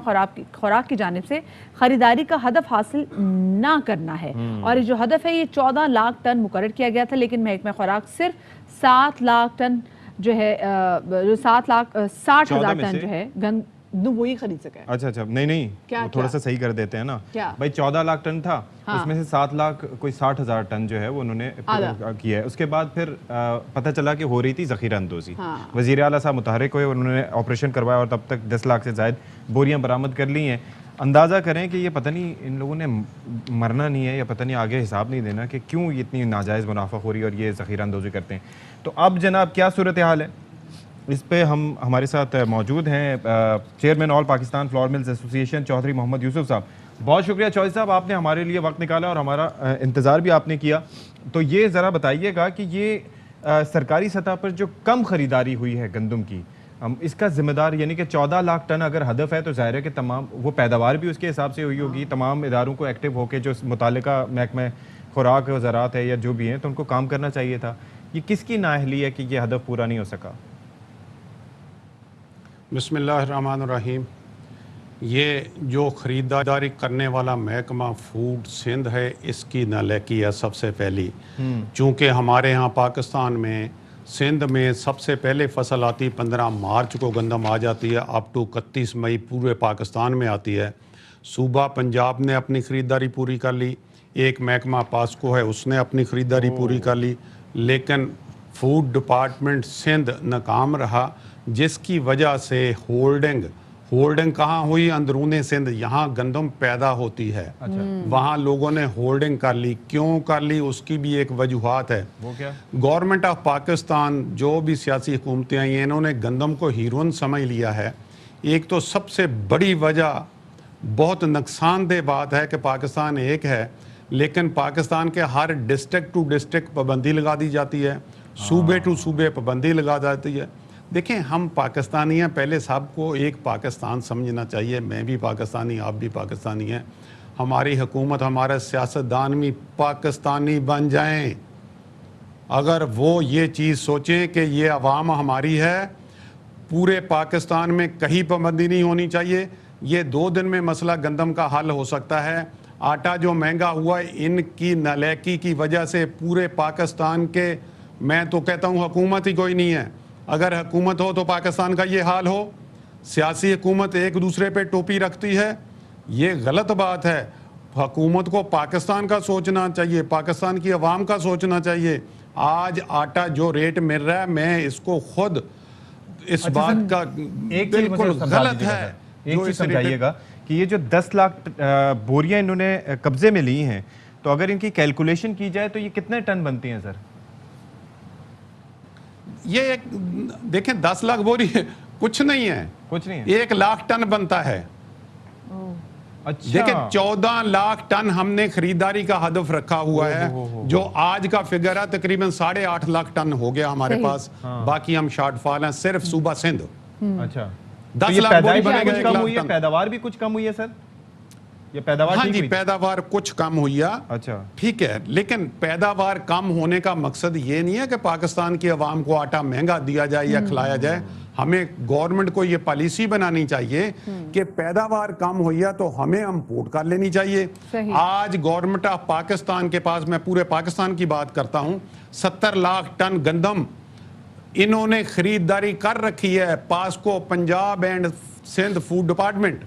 خوراک کی جانب سے خریداری کا ہدف حاصل نہ کرنا ہے. اور جو ہدف ہے یہ 14 لاکھ ٹن مقرر کیا گیا تھا, لیکن محکمہ خوراک صرف 7 لاکھ ٹن جو ہے 7,60,000 ٹن جو ہے گندم وہی خرید سکا ہے. اچھا نہیں, تھوڑا سا صحیح کر دیتے ہیں نا بھائی. 14 لاکھ ٹن تھا, اس میں سے 7 لاکھ کوئی 60,000 ٹن جو ہے وہ انہوں نے کیا ہے. اس کے بعد پھر پتہ چلا کہ ہو رہی تھی ذخیرہ اندوزی. وزیر اعلیٰ صاحب متحرک ہوئے, انہوں نے آپریشن کروایا اور تب تک 10 لاکھ سے زائد بوریاں برآمد کر لی ہیں. اندازہ کریں کہ یہ پتہ نہیں ان لوگوں نے مرنا نہیں ہے یا پتہ نہیں آگے حساب نہیں دینا کہ کیوں اتنی ناجائز منافع خوری اور یہ ذخیرہ اندوزی کرتے ہیں. تو اب جناب کیا صورتحال ہے, اس پہ ہمارے ساتھ موجود ہیں چیئرمین آل پاکستان فلور ملز ایسوسی ایشن چودھری محمد یوسف صاحب. بہت شکریہ چودھری صاحب, آپ نے ہمارے لیے وقت نکالا اور ہمارا انتظار بھی آپ نے کیا. تو یہ ذرا بتائیے گا کہ یہ سرکاری سطح پر جو کم خریداری ہوئی ہے گندم کی, اس کا ذمہ دار, یعنی کہ 14 لاکھ ٹن اگر ہدف ہے تو ظاہر ہے کہ تمام وہ پیداوار بھی اس کے حساب سے ہوئی ہوگی. تمام اداروں کو ایکٹیو ہو کے جو متعلقہ محکمہ خوراک و زراعت ہے یا جو بھی ہیں, تو ان کو کام کرنا چاہیے تھا. یہ کس کی نااہلی ہے کہ یہ ہدف پورا نہیں ہو سکا؟ بسم اللہ الرحمن الرحیم. یہ جو خریداری کرنے والا محکمہ فوڈ سندھ ہے اس کی نالائکی ہے سب سے پہلی. چونکہ ہمارے ہاں پاکستان میں سندھ میں سب سے پہلے فصل آتی 15 مارچ کو گندم آ جاتی ہے، اپ ٹو 31 مئی پورے پاکستان میں آتی ہے. صوبہ پنجاب نے اپنی خریداری پوری کر لی، ایک محکمہ پاسکو ہے اس نے اپنی خریداری پوری کر لی، لیکن فوڈ ڈپارٹمنٹ سندھ ناکام رہا، جس کی وجہ سے ہولڈنگ کہاں ہوئی؟ اندرون سندھ. یہاں گندم پیدا ہوتی ہے، وہاں لوگوں نے ہولڈنگ کر لی. کیوں کر لی؟ اس کی بھی ایک وجوہات ہے. وہ کیا؟ گورنمنٹ آف پاکستان جو بھی سیاسی حکومتیں آئی ہیں انہوں نے گندم کو ہیروئن سمجھ لیا ہے. ایک تو سب سے بڑی وجہ بہت نقصان دہ بات ہے کہ پاکستان ایک ہے لیکن پاکستان کے ہر ڈسٹرکٹ ٹو ڈسٹرکٹ پابندی لگا دی جاتی ہے، صوبے ٹو صوبے پابندی لگا جاتی ہے. دیکھیں ہم پاکستانی ہیں، پہلے سب کو ایک پاکستان سمجھنا چاہیے. میں بھی پاکستانی، آپ بھی پاکستانی ہیں. ہماری حکومت، ہمارے سیاستدان بھی پاکستانی بن جائیں. اگر وہ یہ چیز سوچیں کہ یہ عوام ہماری ہے، پورے پاکستان میں کہیں پابندی نہیں ہونی چاہیے. یہ 2 دن میں مسئلہ گندم کا حل ہو سکتا ہے. آٹا جو مہنگا ہوا ہے ان کی نالائکی کی وجہ سے پورے پاکستان کے، میں تو کہتا ہوں حکومت ہی کوئی نہیں ہے. اگر حکومت ہو تو پاکستان کا یہ حال ہو. سیاسی حکومت ایک دوسرے پہ ٹوپی رکھتی ہے، یہ غلط بات ہے. حکومت کو پاکستان کا سوچنا چاہیے، پاکستان کی عوام کا سوچنا چاہیے. آج آٹا جو ریٹ مل رہا ہے، میں اس کو خود اس بات کا بالکل غلط ہے. ایک چیز سمجھائیے گا کہ یہ جو 10 لاکھ بوریاں انہوں نے قبضے میں لی ہیں، تو اگر ان کی کیلکولیشن کی جائے تو یہ کتنے ٹن بنتی ہیں سر؟ یہ دیکھیں 10 لاکھ بوری کچھ نہیں ہے، 1 لاکھ ٹن بنتا ہے. دیکھیں 14 لاکھ ٹن ہم نے خریداری کا ہدف رکھا ہوا ہے، جو آج کا فگر ہے تقریباً 8.5 لاکھ ٹن ہو گیا ہمارے پاس. باقی ہم شارٹ فال ہیں صرف صوبہ سندھ. اچھا 10 لاکھ بوری پیداوار بھی کچھ کم ہوئی ہے سر؟ یہ پیداوار؟ ہاں جی پیداوار کچھ کم ہوئی ہے. اچھا ٹھیک ہے، لیکن پیداوار کم ہونے کا مقصد یہ نہیں ہے کہ پاکستان کی عوام کو آٹا مہنگا دیا جائے یا کھلایا جائے. ہمیں گورنمنٹ کو یہ پالیسی بنانی چاہیے کہ پیداوار کم ہوئی ہے تو ہمیں امپورٹ کر لینی چاہیے. آج گورنمنٹ آف پاکستان کے پاس، میں پورے پاکستان کی بات کرتا ہوں، 70 لاکھ ٹن گندم انہوں نے خریداری کر رکھی ہے. PASSCO, Punjab and Sindh food department,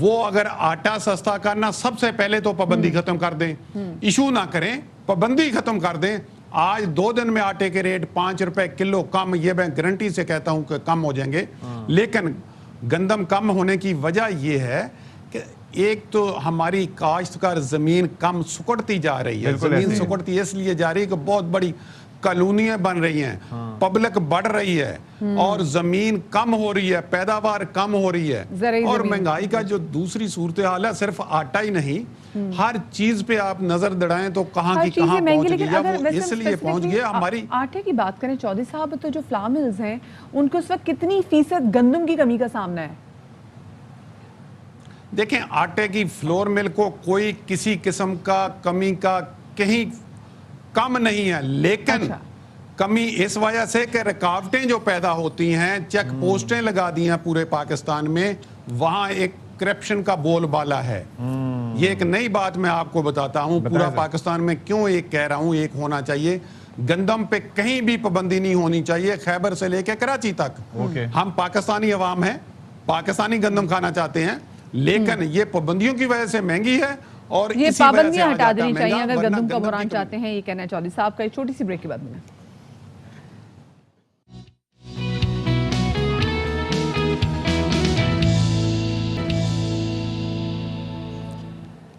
وہ اگر آٹا سستا کرنا سب سے پہلے تو پابندی ختم کر دیں. ایشو نہ کریں، پابندی ختم کر دیں. آج 2 دن میں آٹے کے ریٹ 5 روپے کلو کم، یہ میں گارنٹی سے کہتا ہوں کہ کم ہو جائیں گے. لیکن گندم کم ہونے کی وجہ یہ ہے کہ ایک تو ہماری کاشتکار زمین کم سکڑتی جا رہی ہے. زمین سکڑتی اس لیے جا رہی ہے کہ بہت بڑی کالونیاں بن رہی ہیں، پبلک بڑھ رہی ہے اور زمین کم ہو رہی ہے، پیداوار کم ہو رہی ہے. اور مہنگائی کا جو دوسری صورتحال ہے، صرف آٹا ہی نہیں، ہر چیز پہ آپ نظر دڑائیں تو کہاں کی کہاں پہنچ گئی ہے. وہ اس لیے پہنچ گیا. ہماری آٹے کی بات کریں چودھری صاحب، تو جو فلاور ملز ہیں ان کو اس وقت کتنی فیصد گندم کی کمی کا سامنا ہے؟ دیکھیں آٹے کی فلور مل کو کوئی کسی قسم کا کمی کا کہیں کم نہیں ہے، لیکن کمی اس وجہ سے کہ رکاوٹیں جو پیدا ہوتی ہیں، چیک پوسٹیں لگا دی ہیں پورے پاکستان میں، وہاں ایک کرپشن کا بول بالا ہے. یہ ایک نئی بات میں آپ کو بتاتا ہوں. پورا پاکستان میں کیوں ایک کہہ رہا ہوں ایک ہونا چاہیے. گندم پہ کہیں بھی پابندی نہیں ہونی چاہیے، خیبر سے لے کے کراچی تک. ہم پاکستانی عوام ہیں، پاکستانی گندم کھانا چاہتے ہیں، لیکن یہ پابندیوں کی وجہ سے مہنگی ہے اور یہ پابندیاں ہٹا دینی چاہیے اگر گندم کا بحران چاہتے ہیں. یہ کہنا ہے چودھری صاحب کا. ایک چھوٹی سی بریک کے بعد میں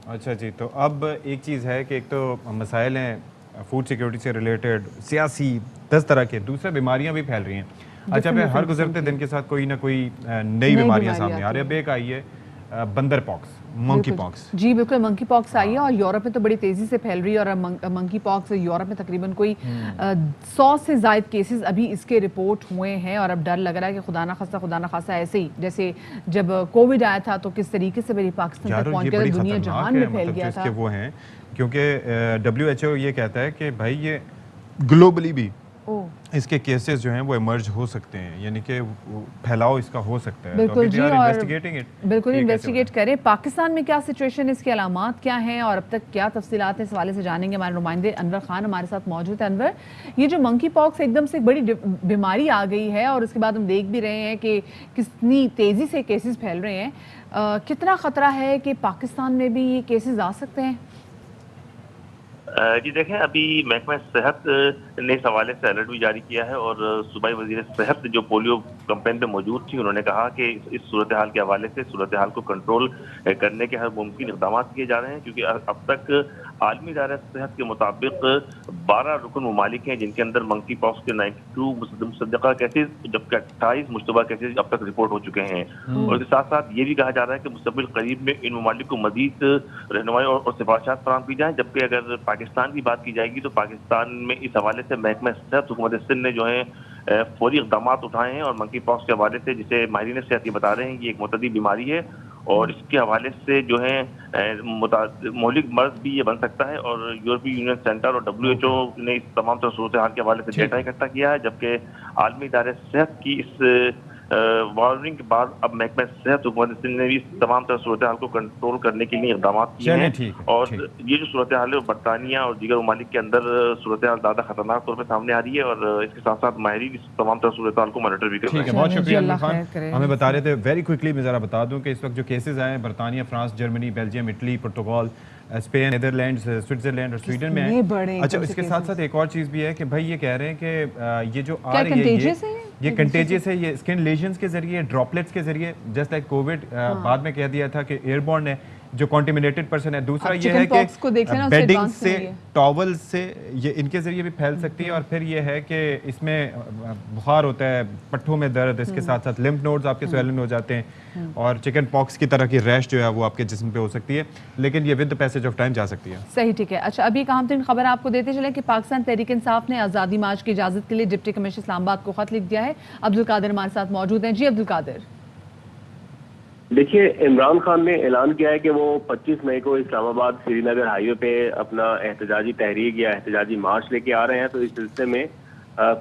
اچھا جی. تو اب ایک چیز ہے کہ ایک تو مسائل ہیں فوڈ سیکیورٹی سے ریلیٹڈ، سیاسی 10 طرح کے، دوسرے بیماریاں بھی پھیل رہی ہیں. اچھا پھر ہر گزرتے دن کے ساتھ کوئی نہ کوئی نئی بیماریاں سامنے آ رہی ہے. اب ایک آئی ہے بندر پاکس، منکی پاکس. جی بالکل، منکی پاکس آئی ہے اور یورپ میں تو بڑی تیزی سے پھیل رہی ہے. اور منکی پاکس یورپ میں تقریباً کوئی 100 سے زائد کیسز ابھی اس کے رپورٹ ہوئے ہیں. اور اب ڈر لگ رہا ہے کہ خدا نہ خاصہ ایسے ہی جیسے جب کووڈ آیا تھا تو کس طریقے سے میری پاکستان تک پہنچ گیا، دنیا جہان میں پھیل گیا تھا. وہ ہیں کیونکہ WHO یہ کہتا ہے کہ بھائی یہ گلوبلی بھی اس کے کیسز جو ہیں وہ ایمرج ہو سکتے ہیں, یعنی کہ پھیلاؤ اس کا ہو سکتا ہے. بالکل جی, اور بالکل انویسٹیگیٹ کریں. پاکستان میں کیا سچویشن, اس کی علامات کیا ہیں اور اب تک کیا تفصیلات اس حوالے سے جانیں گے. ہمارے نمائندے انور خان ہمارے ساتھ موجود ہیں. انور, یہ جو منکی پاکس ایک دم سے ایک بڑی بیماری آ گئی ہے اور اس کے بعد ہم دیکھ بھی رہے ہیں کہ کتنی تیزی سے کیسز پھیل رہے ہیں, کتنا خطرہ ہے کہ پاکستان میں بھی یہ کیسز آ سکتے ہیں؟ جی دیکھیں, ابھی محکمہ صحت نے اس حوالے سے الرٹ بھی جاری کیا ہے اور صوبائی وزیر صحت جو پولیو کمپین پہ موجود تھی, انہوں نے کہا کہ اس صورتحال کے حوالے سے صورتحال کو کنٹرول کرنے کے ہر ممکن اقدامات کیے جا رہے ہیں, کیونکہ اب تک عالمی ادارہ صحت کے مطابق 12 رکن ممالک ہیں جن کے اندر منکی پاکس کے 92 مصدقہ کیسز جبکہ 28 مشتبہ کیسز اب تک رپورٹ ہو چکے ہیں. اور اس کے ساتھ ساتھ یہ بھی کہا جا رہا ہے کہ مستقبل قریب میں ان ممالک کو مزید رہنمائی اور سفارشات فراہم کی جائیں, جبکہ اگر پاکستان کی بات کی جائے گی تو پاکستان میں اس حوالے سے محکمہ صحت حکومت سندھ نے جو ہے فوری اقدامات اٹھائے ہیں. اور منکی پاکس کے حوالے سے, جسے ماہرین صحت یہ بتا رہے ہیں کہ یہ ایک معتدی بیماری ہے اور اس کے حوالے سے جو ہے مہلک مرض بھی یہ بن سکتا ہے. اور یورپی یونین سینٹر اور WHO نے اس تمام تر صورتحال کے حوالے سے ڈیٹا اکٹھا کیا ہے, جبکہ عالمی ادارے صحت کی اس وارننگ کے بعد اب محکمہ صحت حکومت سندھ نے بھی اس تمام تر صورتحال کو کنٹرول کرنے کے لیے اقدامات کیے ہیں. اور یہ جو صورتحال ہے برطانیہ اور دیگر ممالک کے اندر صورتحال زیادہ خطرناک طور پہ سامنے آ رہی ہے, اور اس کے ساتھ ساتھ ماہرین اس تمام تر صورتحال کو مانیٹر بھی کر رہے ہیں. بہت شکریہ عمر خان, ہمیں بتا رہے تھے. ویری کوئکلی میں ذرا بتا دوں کہ اس وقت جو کیسز آئے ہیں برطانیہ, France, Germany, Belgium, Italy, Portugal, Spain, Netherlands, Switzerland اور سویڈن میں ہیں. اچھا, اس کے ساتھ ساتھ ایک اور چیز بھی ہے کہ بھائی یہ کہہ رہے ہیں کہ یہ جو آ رہی ہے یہ کنٹیجیس ہے, یہ اسکن لیجنز کے ذریعے, ڈراپلیٹس کے ذریعے, جسٹ لائک کووڈ بعد میں کہہ دیا تھا کہ ایئر بورن ہے جو کانٹیمنیٹڈ پرسن ہے. دوسرا یہ ہے کہ بیڈنگ سے, ٹاول سے یہ ان کے ذریعے بھی پھیل سکتی ہے. اور پھر یہ ہے کہ اس میں بخار ہوتا ہے, پٹھوں میں درد, اس کے ساتھ ساتھ لمف نوڈز آپ کے سویلن ہو جاتے ہیں, اور چکن پاکس کی طرح کی ریش جو ہے وہ آپ کے جسم پہ ہو سکتی ہے, لیکن یہ ود پیسج آف ٹائم جا سکتی ہے. صحیح, ٹھیک ہے. اچھا, ابھی ایک اہم ترین خبر آپ کو دیتے چلیں کہ پاکستان تحریک انصاف نے آزادی مارچ کی اجازت کے لیے ڈپٹی کمشنر اسلام آباد کو خط لکھ دیا ہے. عبدالقادر ہمارے ساتھ موجود ہیں. جی عبدالقادر. دیکھیے, عمران خان نے اعلان کیا ہے کہ وہ 25 مئی کو اسلام آباد سری نگر ہائی وے پہ اپنا احتجاجی تحریک یا احتجاجی مارچ لے کے آ رہے ہیں. تو اس سلسلے میں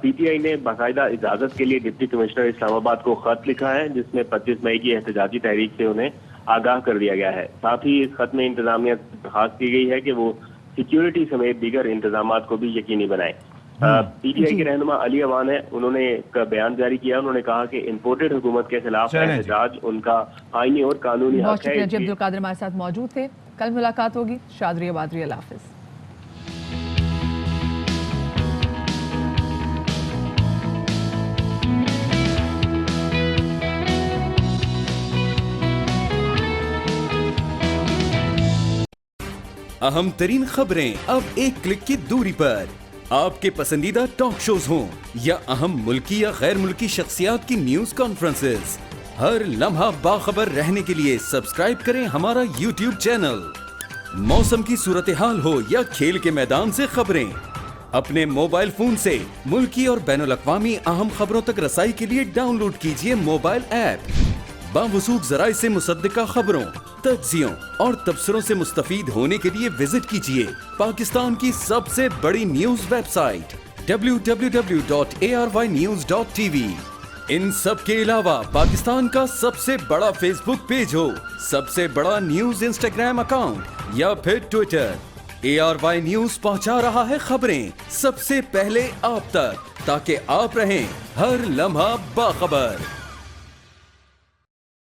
پی ٹی آئی نے باقاعدہ اجازت کے لیے ڈپٹی کمشنر اسلام آباد کو خط لکھا ہے, جس میں 25 مئی کی احتجاجی تحریک سے انہیں آگاہ کر دیا گیا ہے. ساتھ ہی اس خط میں انتظامیہ سے درخواست کی گئی ہے کہ وہ سیکیورٹی سمیت دیگر انتظامات کو بھی یقینی بنائیں. پی ٹی آئی کے رہنما علی اوان ہے, انہوں نے ایک بیان جاری کیا. انہوں نے کہا کہ امپورٹڈ حکومت کے خلاف احتجاج ان کا آئینی اور قانونی حق ہے. بہت شکریہ جی, عبدالقادر ہمارے ساتھ موجود تھے. کل ملاقات ہوگی. شادری آبادری, اللہ حافظ. اہم ترین خبریں اب ایک کلک کی دوری پر. آپ کے پسندیدہ ٹاک شوز ہوں یا اہم ملکی یا غیر ملکی شخصیات کی نیوز کانفرنسز, ہر لمحہ باخبر رہنے کے لیے سبسکرائب کریں ہمارا YouTube چینل. موسم کی صورتحال ہو یا کھیل کے میدان سے خبریں, اپنے موبائل فون سے ملکی اور بین الاقوامی اہم خبروں تک رسائی کے لیے ڈاؤن لوڈ کیجیے موبائل ایپ. باوثوق ذرائع سے مصدقہ خبروں, تجزیوں اور تبصروں سے مستفید ہونے کے لیے وزٹ کیجیے پاکستان کی سب سے بڑی نیوز ویب سائٹ www.arYnews.tv. ان سب کے علاوہ پاکستان کا سب سے بڑا فیس بک پیج ہو, سب سے بڑا نیوز انسٹاگرام اکاؤنٹ یا پھر ٹویٹر, ARY نیوز پہنچا رہا ہے خبریں سب سے پہلے آپ تک, تاکہ آپ رہیں ہر لمحہ باخبر.